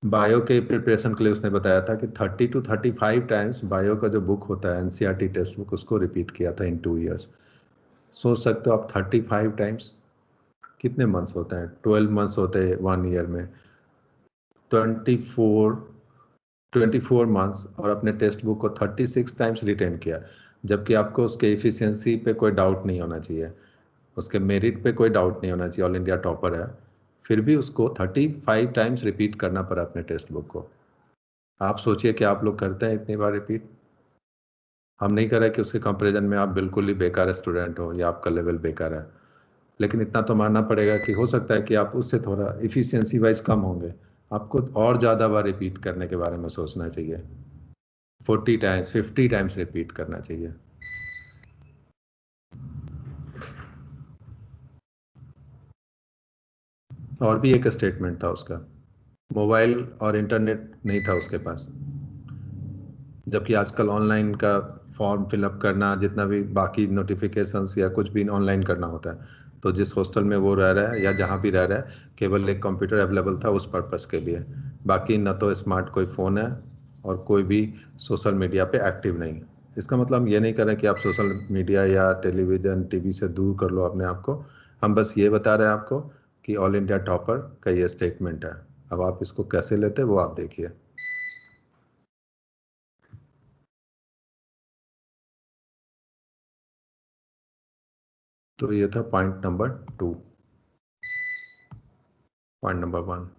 बायो के प्रिपरेशन के लिए उसने बताया था कि 30 to 35 टाइम्स बायो का जो बुक होता है, एनसीईआरटी टेक्स्ट बुक, उसको रिपीट किया था इन 2 इयर्स। सोच सकते हो आप 35 टाइम्स, कितने मंथ्स होते हैं? 12 मंथ्स होते हैं 1 ईयर में, 24 मंथ्स, और अपने टेक्स्ट बुक को 36 टाइम्स रिटेन किया। जबकि आपको उसके एफिशिएंसी पे कोई डाउट नहीं होना चाहिए, उसके मेरिट पे कोई डाउट नहीं होना चाहिए, ऑल इंडिया टॉपर है, फिर भी उसको 35 टाइम्स रिपीट करना पड़ा अपने टेक्स्ट बुक को। आप सोचिए कि आप लोग करते हैं इतनी बार रिपीट? हम नहीं कर रहे कि उसके कंपैरिजन में आप बिल्कुल ही बेकार स्टूडेंट हो या आपका लेवल बेकार है, लेकिन इतना तो मानना पड़ेगा कि हो सकता है कि आप उससे थोड़ा इफिशियंसी वाइज कम होंगे। आपको और ज़्यादा बार रिपीट करने के बारे में सोचना चाहिए, 40 टाइम्स 50 टाइम्स रिपीट करना चाहिए। और भी एक स्टेटमेंट था उसका, मोबाइल और इंटरनेट नहीं था उसके पास, जबकि आजकल ऑनलाइन का फॉर्म फिलअप करना, जितना भी बाकी नोटिफिकेशंस या कुछ भी ऑनलाइन करना होता है, तो जिस हॉस्टल में वो रह रहा है या जहाँ भी रह रहा है, केवल एक कंप्यूटर अवेलेबल था उस पर्पज़ के लिए। बाकी न तो स्मार्ट कोई फ़ोन है और कोई भी सोशल मीडिया पे एक्टिव नहीं। इसका मतलब हम ये नहीं कर रहे कि आप सोशल मीडिया या टेलीविज़न टीवी से दूर कर लो अपने आप को। हम बस ये बता रहे हैं आपको कि ऑल इंडिया टॉपर का ये स्टेटमेंट है। अब आप इसको कैसे लेते वो आप देखिए। तो ये था point number 2। Point number 1,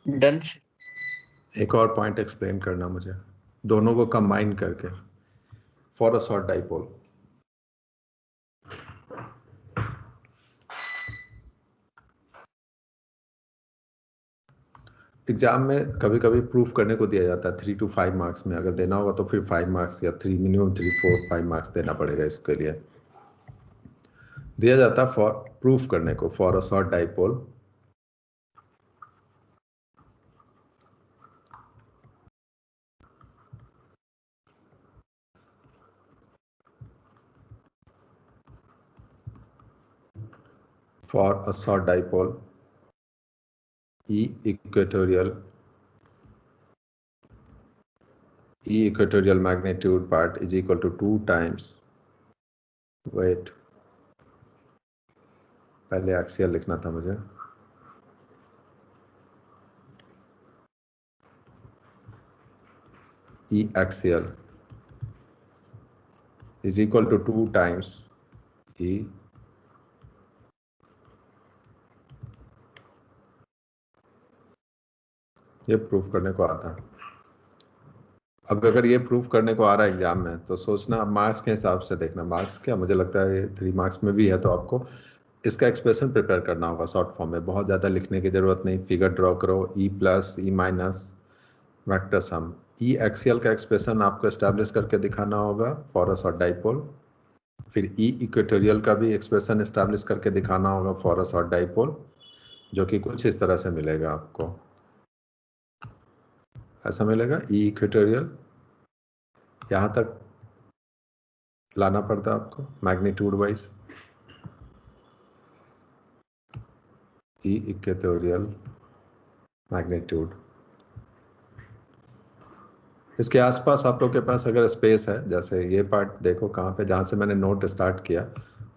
Done, sir. एक और पॉइंट एक्सप्लेन करना मुझे, दोनों को कंबाइन करके, for a short dipole. Exam में कभी कभी प्रूफ करने को दिया जाता है 3 to 5 मार्क्स में, अगर देना होगा तो फिर 5 मार्क्स या 3, मिनिमम 3, 4, 5 मार्क्स देना पड़ेगा। इसके लिए दिया जाता है फॉर प्रूफ करने को, for a short dipole for a short dipole, E equatorial magnitude part is equal to 2 times, wait, पहले एक्सियल लिखना था मुझे, E axial is equal to 2 times E ये प्रूफ करने को आता है। अब अगर ये प्रूफ करने को आ रहा है एग्जाम में, तो सोचना मार्क्स के हिसाब से देखना। मार्क्स क्या, मुझे लगता है ये 3 मार्क्स में भी है, तो आपको इसका एक्सप्रेशन प्रिपेयर करना होगा शॉर्ट फॉर्म में। बहुत ज़्यादा लिखने की ज़रूरत नहीं, फिगर ड्रॉ करो, E plus E minus vector sum. E axial का एक्सप्रेशन आपको एस्टैब्लिश करके दिखाना होगा फॉर अ शॉर्ट डाइपोल। फिर E इक्वेटोरियल का भी एक्सप्रेशन एस्टैब्लिश करके दिखाना होगा फॉर अ शॉर्ट डाइपोल, जो कि कुछ इस तरह से मिलेगा आपको, ऐसा मिलेगा। E इक्वेटोरियल यहाँ तक लाना पड़ता है आपको magnitude wise, E equatorial magnitude, इसके आसपास आप लोग के पास अगर स्पेस है, जैसे ये पार्ट देखो कहाँ पे, जहाँ से मैंने नोट स्टार्ट किया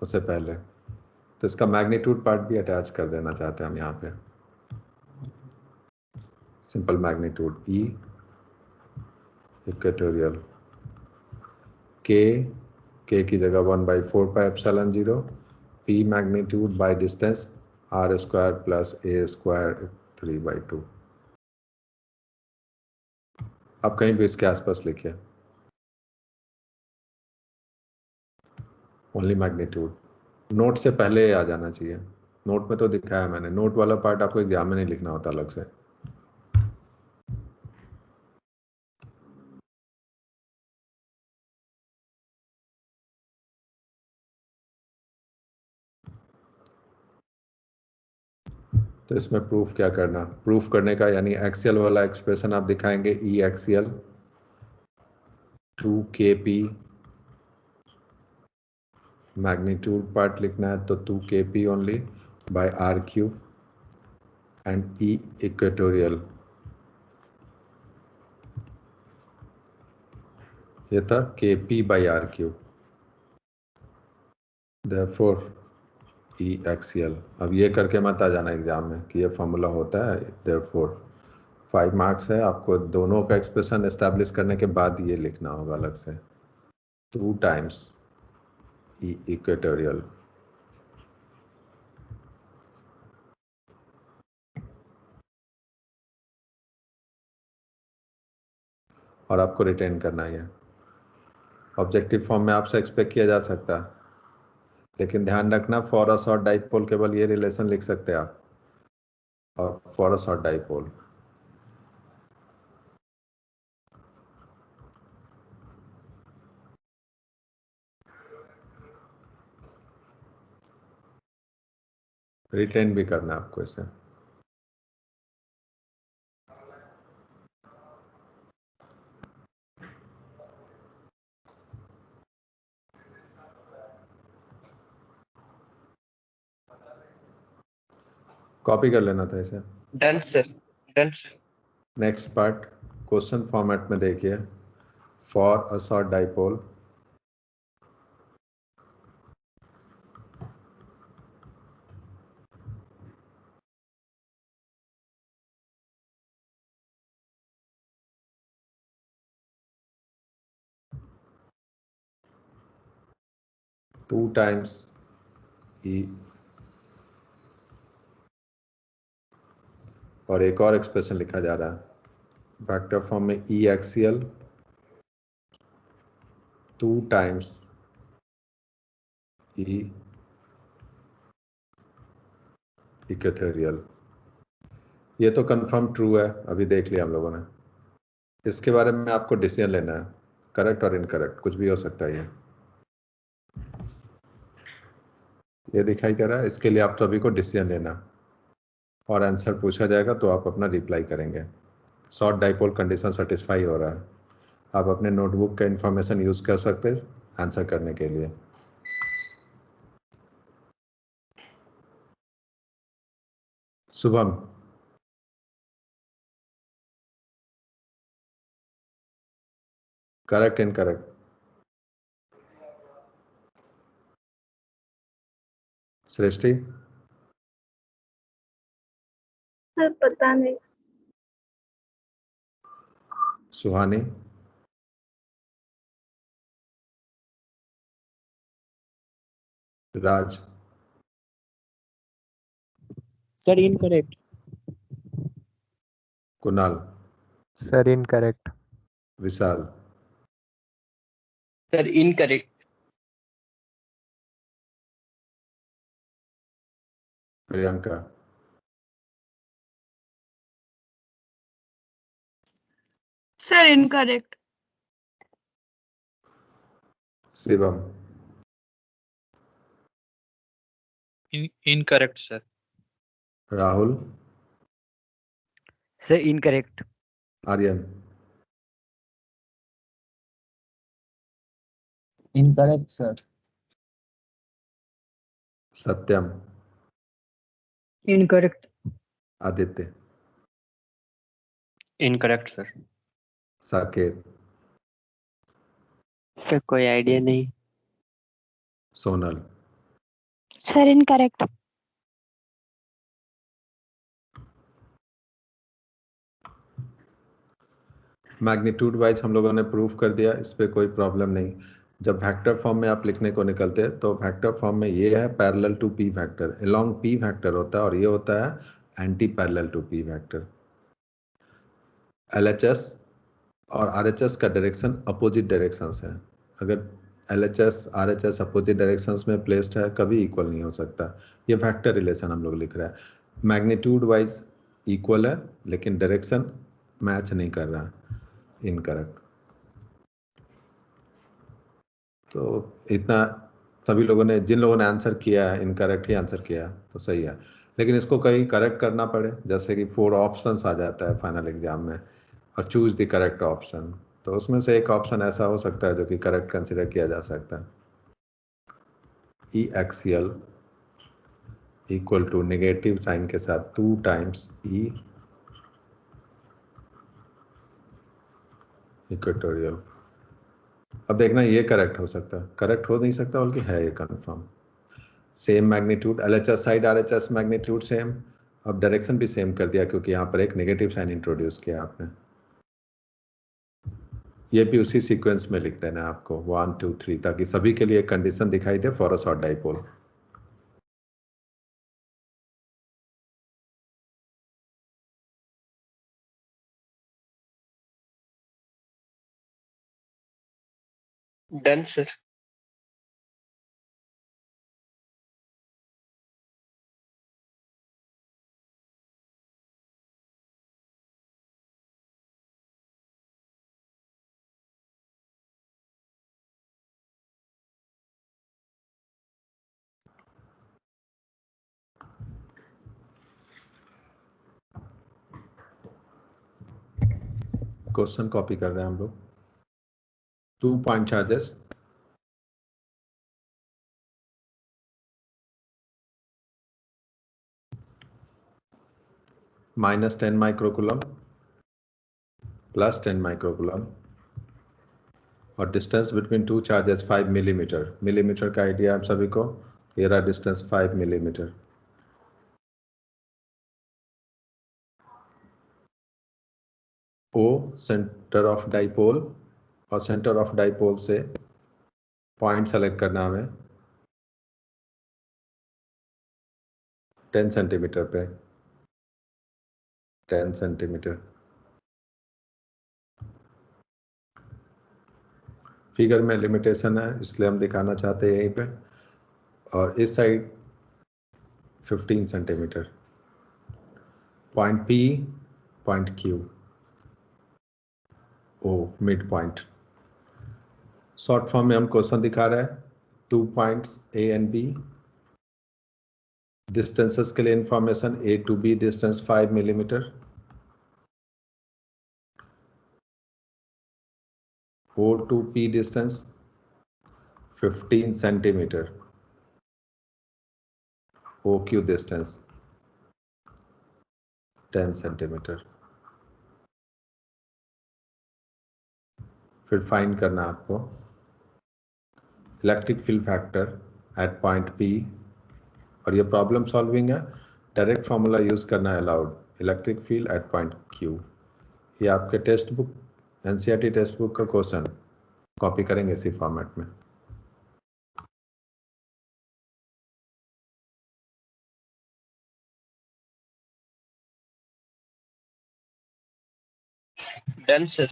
उससे पहले, तो इसका मैग्नीट्यूड पार्ट भी अटैच कर देना चाहते हैं हम यहाँ पे। सिंपल मैग्नीट्यूड ई इक्वेटोरियल के की जगह 1/4πε0 p magnitude by distance r² plus a² 3/2। आप कहीं भी इसके आसपास लिखिए, ओनली मैग्नीट्यूड। नोट से पहले आ जाना चाहिए। नोट में तो दिखाया मैंने, नोट वाला पार्ट आपको एग्जाम में नहीं लिखना होता अलग से। तो इसमें प्रूफ क्या करना, प्रूफ करने का यानी एक्सियल वाला एक्सप्रेशन आप दिखाएंगे, ई एक्सियल 2kp, मैग्नीट्यूड पार्ट लिखना है तो 2kp only by r³ and E equatorial, ये था kp/r³। देयरफॉर ई एक्सियल। अब ये करके मत आ जाना एग्जाम में कि ये फॉर्मूला होता है, देयरफॉर 5 मार्क्स है, आपको दोनों का एक्सप्रेशन एस्टैब्लिश करने के बाद ये लिखना होगा अलग से, 2 टाइम्स ई इक्वेटोरियल। और आपको रिटेन करना है। ऑब्जेक्टिव फॉर्म में आपसे एक्सपेक्ट किया जा सकता है, लेकिन ध्यान रखना फॉर अ शॉर्ट डाइपोल केवल ये रिलेशन लिख सकते हैं आप, और for a short dipole. Written भी करना है आपको इसे। कॉपी कर लेना था इसे। Done, sir. Done, sir. Next part question format में देखिए, for a short dipole two times E, और एक और एक्सप्रेशन लिखा जा रहा है वेक्टर फॉर्म में, ई एक्सियल 2 टाइम्स ई इक्वेटोरियल। ये तो कंफर्म ट्रू है, अभी देख लिया हम लोगों ने। इसके बारे में आपको डिसीजन लेना है, करेक्ट और इनकरेक्ट, कुछ भी हो सकता है। ये दिखाई दे रहा है, इसके लिए आप सभी को डिसीजन लेना, और आंसर पूछा जाएगा तो आप अपना रिप्लाई करेंगे। शॉर्ट डाइपोल कंडीशन सेटिस्फाई हो रहा है, आप अपने नोटबुक का इंफॉर्मेशन यूज कर सकते हैं आंसर करने के लिए। Shubham, correct incorrect? Srishti, sir पता नहीं। Suhani, Raj, sir incorrect. Kunal, sir incorrect. Vishal, Sir, incorrect. Priyanka, sir incorrect. Shivam, Incorrect, sir. Rahul, sir incorrect. Aryan, incorrect sir. Satyam, incorrect. Aditya, Incorrect, sir. Saket, sir कोई आइडिया नहीं। Sonal. Sir incorrect. Magnitude wise हम लोगों ने प्रूफ कर दिया, इस पे कोई प्रॉब्लम नहीं। जब वेक्टर फॉर्म में आप लिखने को निकलते हैं तो वेक्टर फॉर्म में ये है parallel to P vector, along P vector होता है, और ये होता है anti parallel to P vector. LHS और RHS का डायरेक्शन अपोजिट डायरेक्शंस है। अगर LHS RHS अपोजिट डायरेक्शंस में प्लेस्ड है कभी इक्वल नहीं हो सकता। ये वेक्टर रिलेशन हम लोग लिख रहे हैं। मैग्नीट्यूड वाइज इक्वल है लेकिन डायरेक्शन मैच नहीं कर रहा, इनकरेक्ट। तो इतना सभी लोगों ने, जिन लोगों ने आंसर किया है इनकरेक्ट ही आंसर किया तो सही है, लेकिन इसको कहीं करेक्ट करना पड़े, जैसे कि 4 ऑप्शंस आ जाता है फाइनल एग्जाम में और चूज द करेक्ट ऑप्शन, तो उसमें से एक ऑप्शन ऐसा हो सकता है जो कि करेक्ट कंसिडर किया जा सकता है। E axial equal to negative sign के साथ 2 टाइम्स ई इक्वेटोरियल। अब देखना ये करेक्ट हो सकता है, करेक्ट हो नहीं सकता बल्कि है ये confirm. Same magnitude, LHS side RHS magnitude same, अब डायरेक्शन भी सेम कर दिया क्योंकि यहाँ पर एक नेगेटिव साइन इंट्रोड्यूस किया आपने। ये भी उसी सीक्वेंस में लिख देना आपको 1 2 3, ताकि सभी के लिए कंडीशन दिखाई दे for a short dipole. Done sir. Question copy कर रहे हैं हम लोग। 2 पॉइंट चार्जेस -10 माइक्रोकूलम +10 माइक्रोकूलम, और distance between 2 charges 5 millimetre. Millimetre का आइडिया आप सभी को, ये रहा distance 5 millimetre. O centre of dipole, और सेंटर ऑफ डाइपोल से पॉइंट सेलेक्ट करना हमें 10 सेंटीमीटर पे, 10 सेंटीमीटर। फिगर में लिमिटेशन है इसलिए हम दिखाना चाहते हैं यहीं पे, और इस side 15 centimetre. Point P, point Q, O mid point. Short form में हम क्वेश्चन दिखा रहे हैं। 2 points A and B, distances के लिए information, A to B distance 5 millimetre, O to P distance 15 centimetre, OQ distance 10 centimetre. फिर find करना आपको electric field factor at point P, और ये प्रॉब्लम सॉल्विंग है, डायरेक्ट फॉर्मूला यूज करना है allowed. Electric field at point Q, ये आपके text book NCERT text book का क्वेश्चन कॉपी करेंगे इसी फॉर्मेट में। Done sir.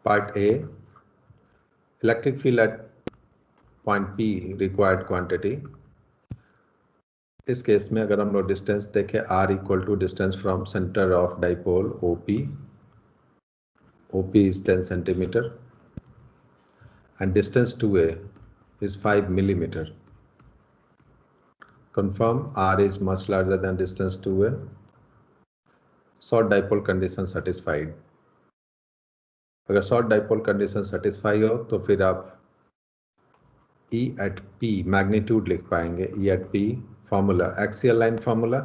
Part A, electric field at point P required quantity. इस केस में अगर हम लोग डिस्टेंस देखें, R equal to distance from centre of dipole OP is 10 centimeter and distance to A is 5 millimeter. Confirm R is much larger than distance to A. Short dipole condition satisfied. अगर short dipole condition satisfy हो तो फिर आप E at P magnitude लिख पाएंगे। E at P formula, axial line formula,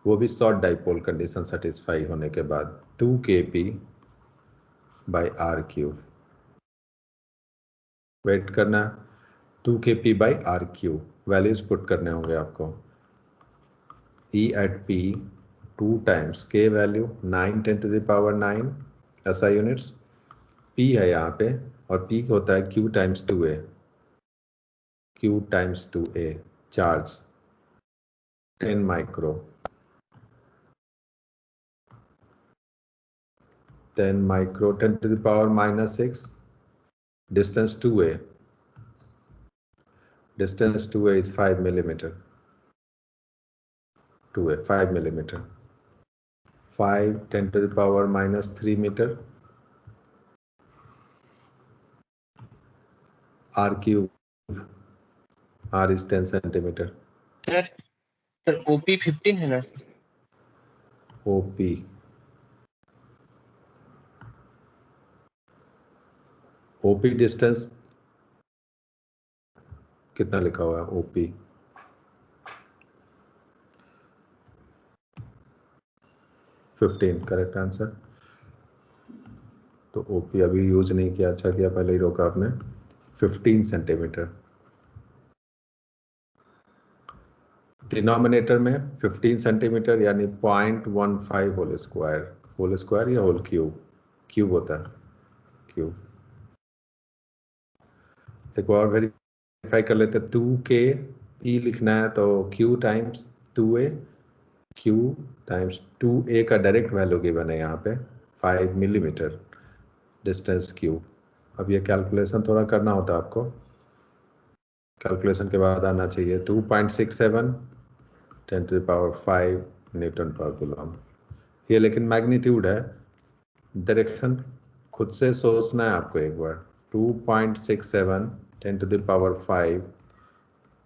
वो भी short dipole condition satisfy होने के बाद 2kp by are cube. Wait करना, 2kp by are cube, values put करने होंगे आपको। E at P 2 times k value 9 10 to the power 9 SI units, P है यहाँ पे, और P होता है Q times 2A, Q times 2A charge 10 micro, 10 micro 10 to the power minus 6, distance 2A, distance 2A is 5 millimeter, 2A 5 millimeter, 5 10 to the power minus 3 meter, R cube, R is 10 centimeter, sir OP 15 है ना? OP OP distance कितना लिखा हुआ है? OP 15 correct answer. तो OP अभी use नहीं किया, अच्छा किया पहले ही रोका आपने। 15 सेंटीमीटर, डिनोमिनेटर में 15 सेंटीमीटर यानी 0.15 होल स्क्वायर, होल स्क्वायर या होल क्यूब, क्यूब होता है क्यूब। एक बार वेरीफाई कर लेते, 2k लिखना है तो q times 2a, q times 2a का डायरेक्ट वैल्यू गिवन है यहाँ पे 5 मिलीमीटर, डिस्टेंस q। अब ये कैलकुलेशन थोड़ा करना होता है आपको, कैलकुलेशन के बाद आना चाहिए 2.67 10 to the power 5 न्यूटन पर कूलम। ये लेकिन मैग्नीट्यूड है, डायरेक्शन खुद से सोचना है आपको एक बार। 2.67 10 to the power 5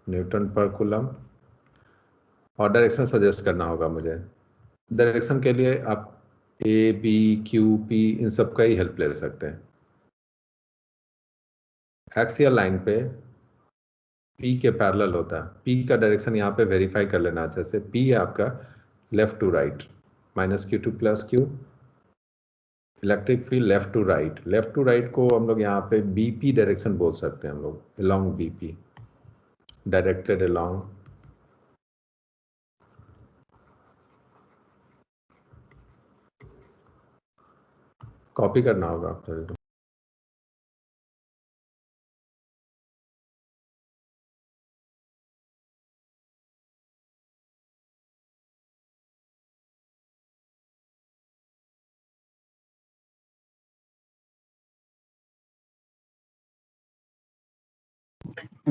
न्यूटन पर कूलम, और डायरेक्शन सजेस्ट करना होगा मुझे। डायरेक्शन के लिए आप A, B, Q, P इन सब का ही हेल्प ले सकते हैं। एक्सियल लाइन पे P के पैरेलल होता है, P का डायरेक्शन यहाँ पे वेरीफाई कर लेना अच्छे से। P है आपका left to right, -Q2 + Q, electric field left to right. Left to right को हम लोग यहाँ पे BP डायरेक्शन बोल सकते हैं हम लोग, along BP, directed along. Copy करना होगा आप सभी को।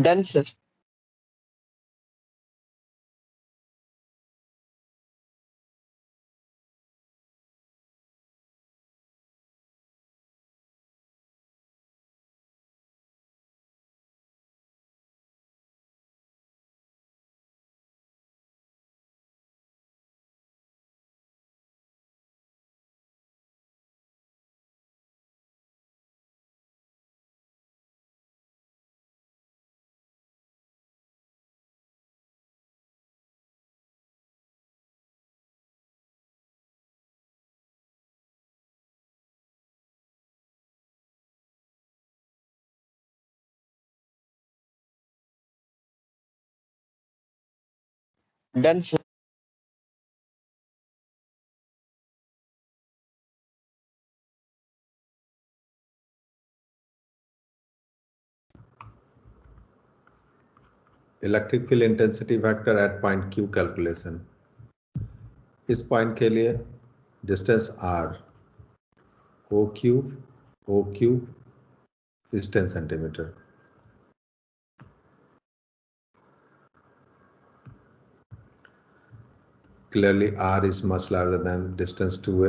Done sir. Done sir. Electric field intensity factor at point Q calculation. इस पॉइंट के लिए distance R, O cube is 10 centimetre. Clearly R is much larger than distance 2a.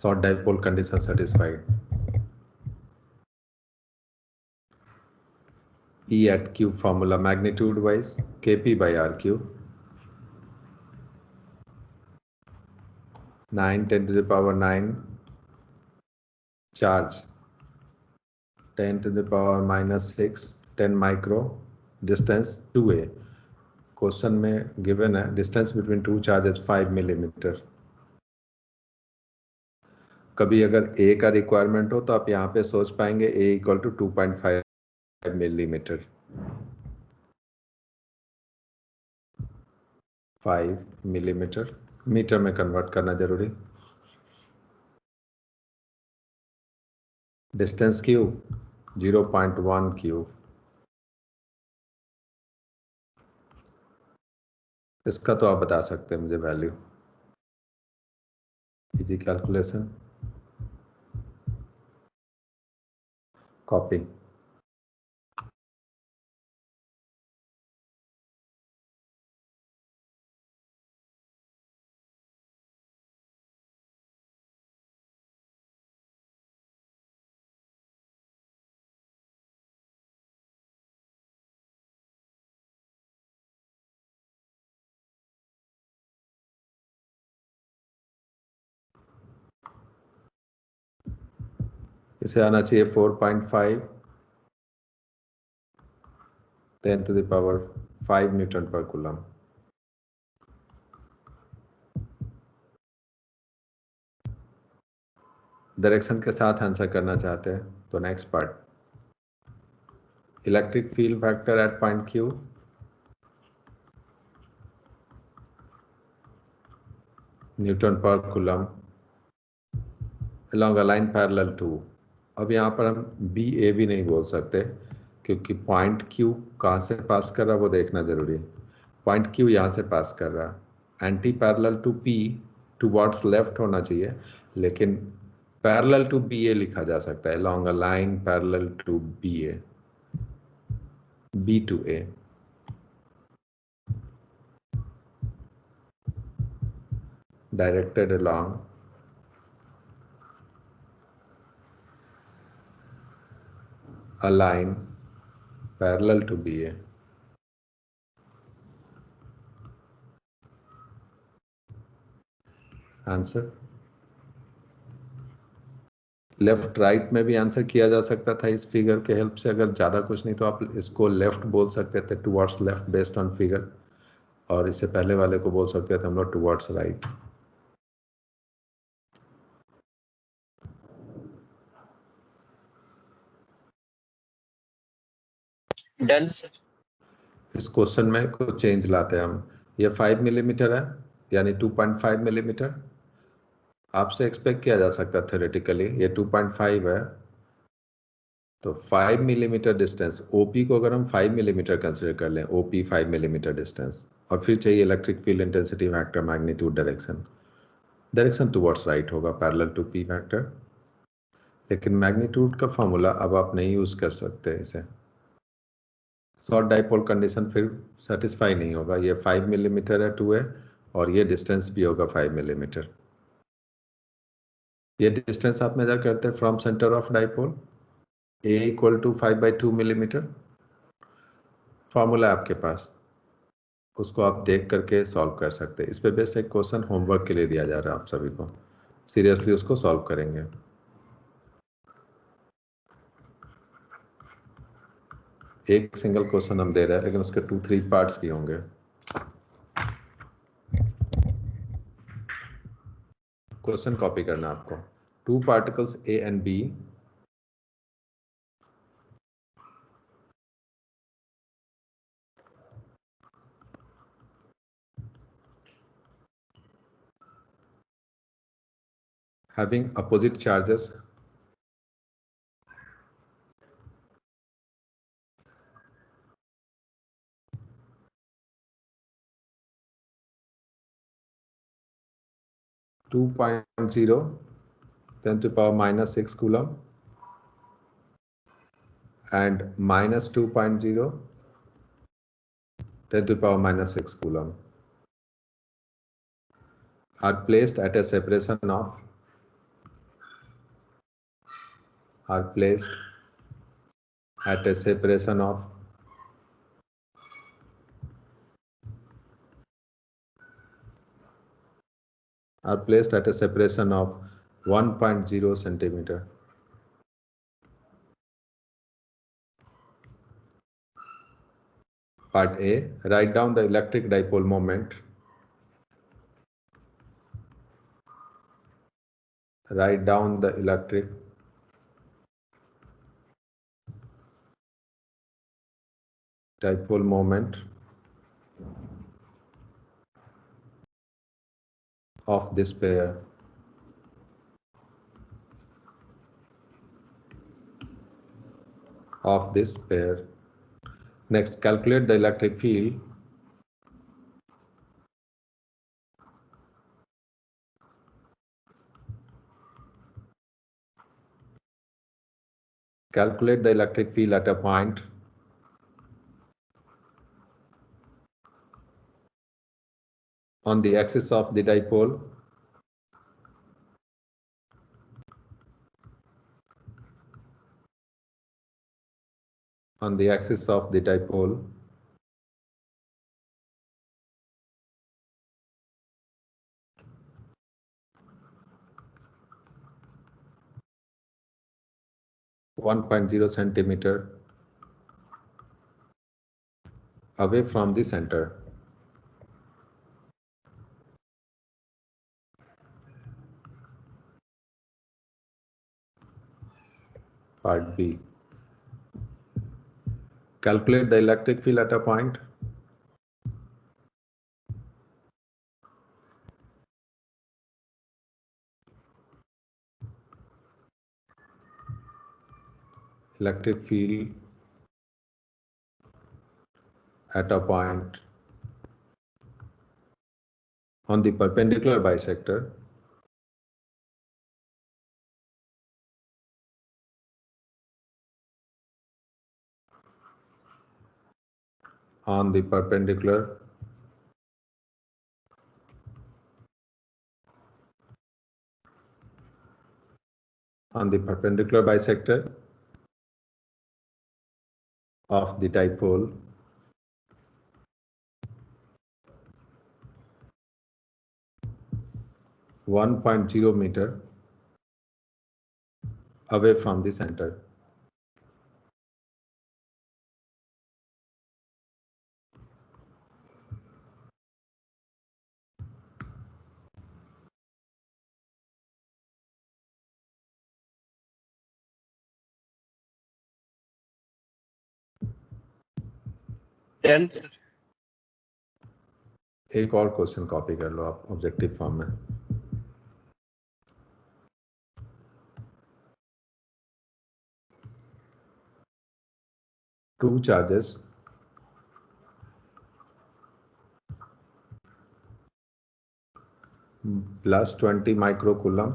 Short dipole condition satisfied. E at Q formula magnitude wise Kp by R cube. 9 10 to the power 9 charge, 10 to the power minus 6 10 micro, distance 2a. Question में given है distance between two charges 5 millimetre. कभी अगर ए का requirement हो तो आप यहाँ पे सोच पाएंगे a equal to 2.5 millimetre, 5 millimetre metre में कन्वर्ट करना जरूरी। डिस्टेंस क्यूब 0.1 क्यूब, इसका तो आप बता सकते हैं मुझे वैल्यू। Easy calculation, copy. इसे आना चाहिए 4.5 10 to the power 5 न्यूटन पर कूलम। डायरेक्शन के साथ आंसर करना चाहते हैं तो next part, electric field vector eight point Q, Newton पर coulomb along a line parallel to। अब यहाँ पर हम बी ए भी नहीं बोल सकते क्योंकि पॉइंट क्यू कहाँ से पास कर रहा है वो देखना जरूरी है। पॉइंट क्यू यहाँ से पास कर रहा है, anti parallel to P, towards left होना चाहिए, लेकिन पैरेलल टू बी ए लिखा जा सकता है, along a line parallel to B A, B to A. directed along a line parallel to BA। Answer left right में भी आंसर किया जा सकता था इस फिगर के हेल्प से। अगर ज़्यादा कुछ नहीं तो आप इसको लेफ्ट बोल सकते थे, towards left based on figure, और इससे पहले वाले को बोल सकते थे हम लोग टुवर्ड्स राइट। Done sir. इस क्वेश्चन में कुछ चेंज लाते हैं हम। ये 5 मिलीमीटर है यानी 2.5 मिलीमीटर। आपसे एक्सपेक्ट किया जा सकता है थ्योरेटिकली, ये 2.5 है तो 5 मिलीमीटर डिस्टेंस, ओपी को अगर हम 5 मिलीमीटर कंसिडर कर लें, ओपी 5 मिलीमीटर डिस्टेंस, और फिर चाहिए electric field intensity vector magnitude direction, direction towards right होगा पैरेलल टू पी वेक्टर। लेकिन मैग्नीट्यूड का फॉर्मूला अब आप नहीं यूज कर सकते इसे, शॉर्ट डाइपोल कंडीशन फिर सेटिस्फाई नहीं होगा। ये 5 मिलीमीटर है 2a, और ये डिस्टेंस भी होगा 5 मिलीमीटर। ये डिस्टेंस आप मेजर करते हैं from centre of dipole, a equal to 5/2 millimetre. Formula आपके पास, उसको आप देख करके सॉल्व कर सकते हैं। इस पे बेस्ड एक क्वेश्चन होमवर्क के लिए दिया जा रहा है आप सभी को, सीरियसली उसको सॉल्व करेंगे। एक सिंगल क्वेश्चन हम दे रहे हैं लेकिन उसके 2-3 पार्ट्स भी होंगे। क्वेश्चन कॉपी करना आपको। 2 particles A and B having opposite charges (2.0 10 to the power minus 6 coulomb and minus 2.0 10 to the power minus 6 coulomb are placed at a separation of are placed at a separation of 1.0 centimeter. Part A, write down the electric dipole moment. Write down the electric dipole moment of this pair. Next, calculate the electric field at a point on the axis of the dipole on the axis of the dipole (1.0 centimeter) away from the center. Part B. Calculate the electric field at a point electric field at a point on the perpendicular bisector on the perpendicular bisector of the dipole (1.0 meter) away from the center. Done, sir. एक और question copy कर लो आप objective form में. Two charges plus 20 microcoulomb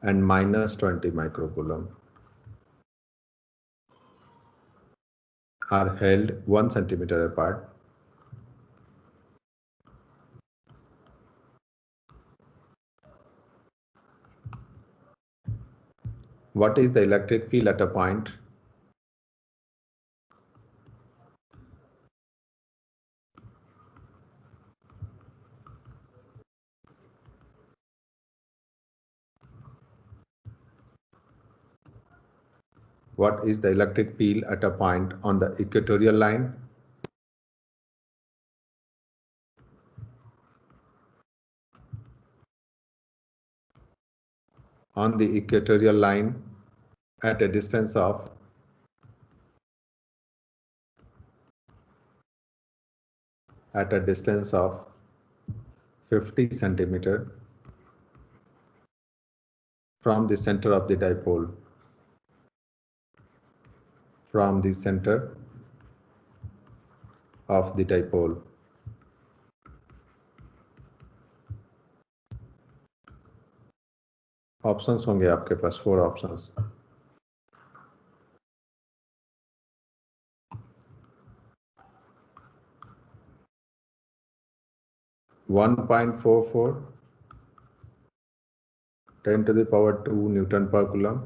and minus 20 microcoulomb are held 1 centimeter apart. What is the electric field at a point on the equatorial line? On the equatorial line at a distance of 50 centimeter from the center of the dipole. From the center of the dipole. Options होंगे आपके पास 4 options. (1.44 10 to the power 2 Newton per Coulomb),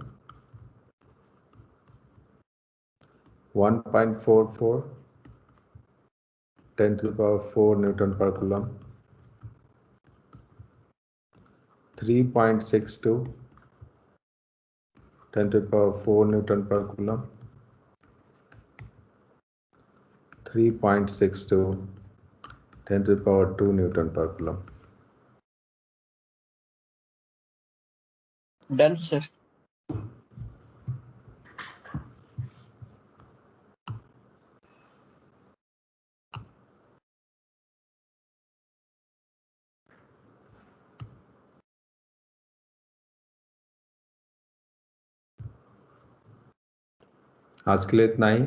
1.44 10 to the power 4 Newton per Coulomb, 3.62 10⁴ Newton पर coulomb, 3.62 10⁻² Newton पर coulomb. Done, sir. आज के लिए इतना ही।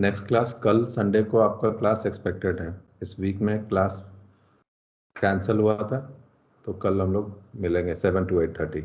Next class कल Sunday को आपका क्लास एक्सपेक्टेड है। इस वीक में क्लास कैंसिल हुआ था, तो कल हम लोग मिलेंगे 7 to 8:30।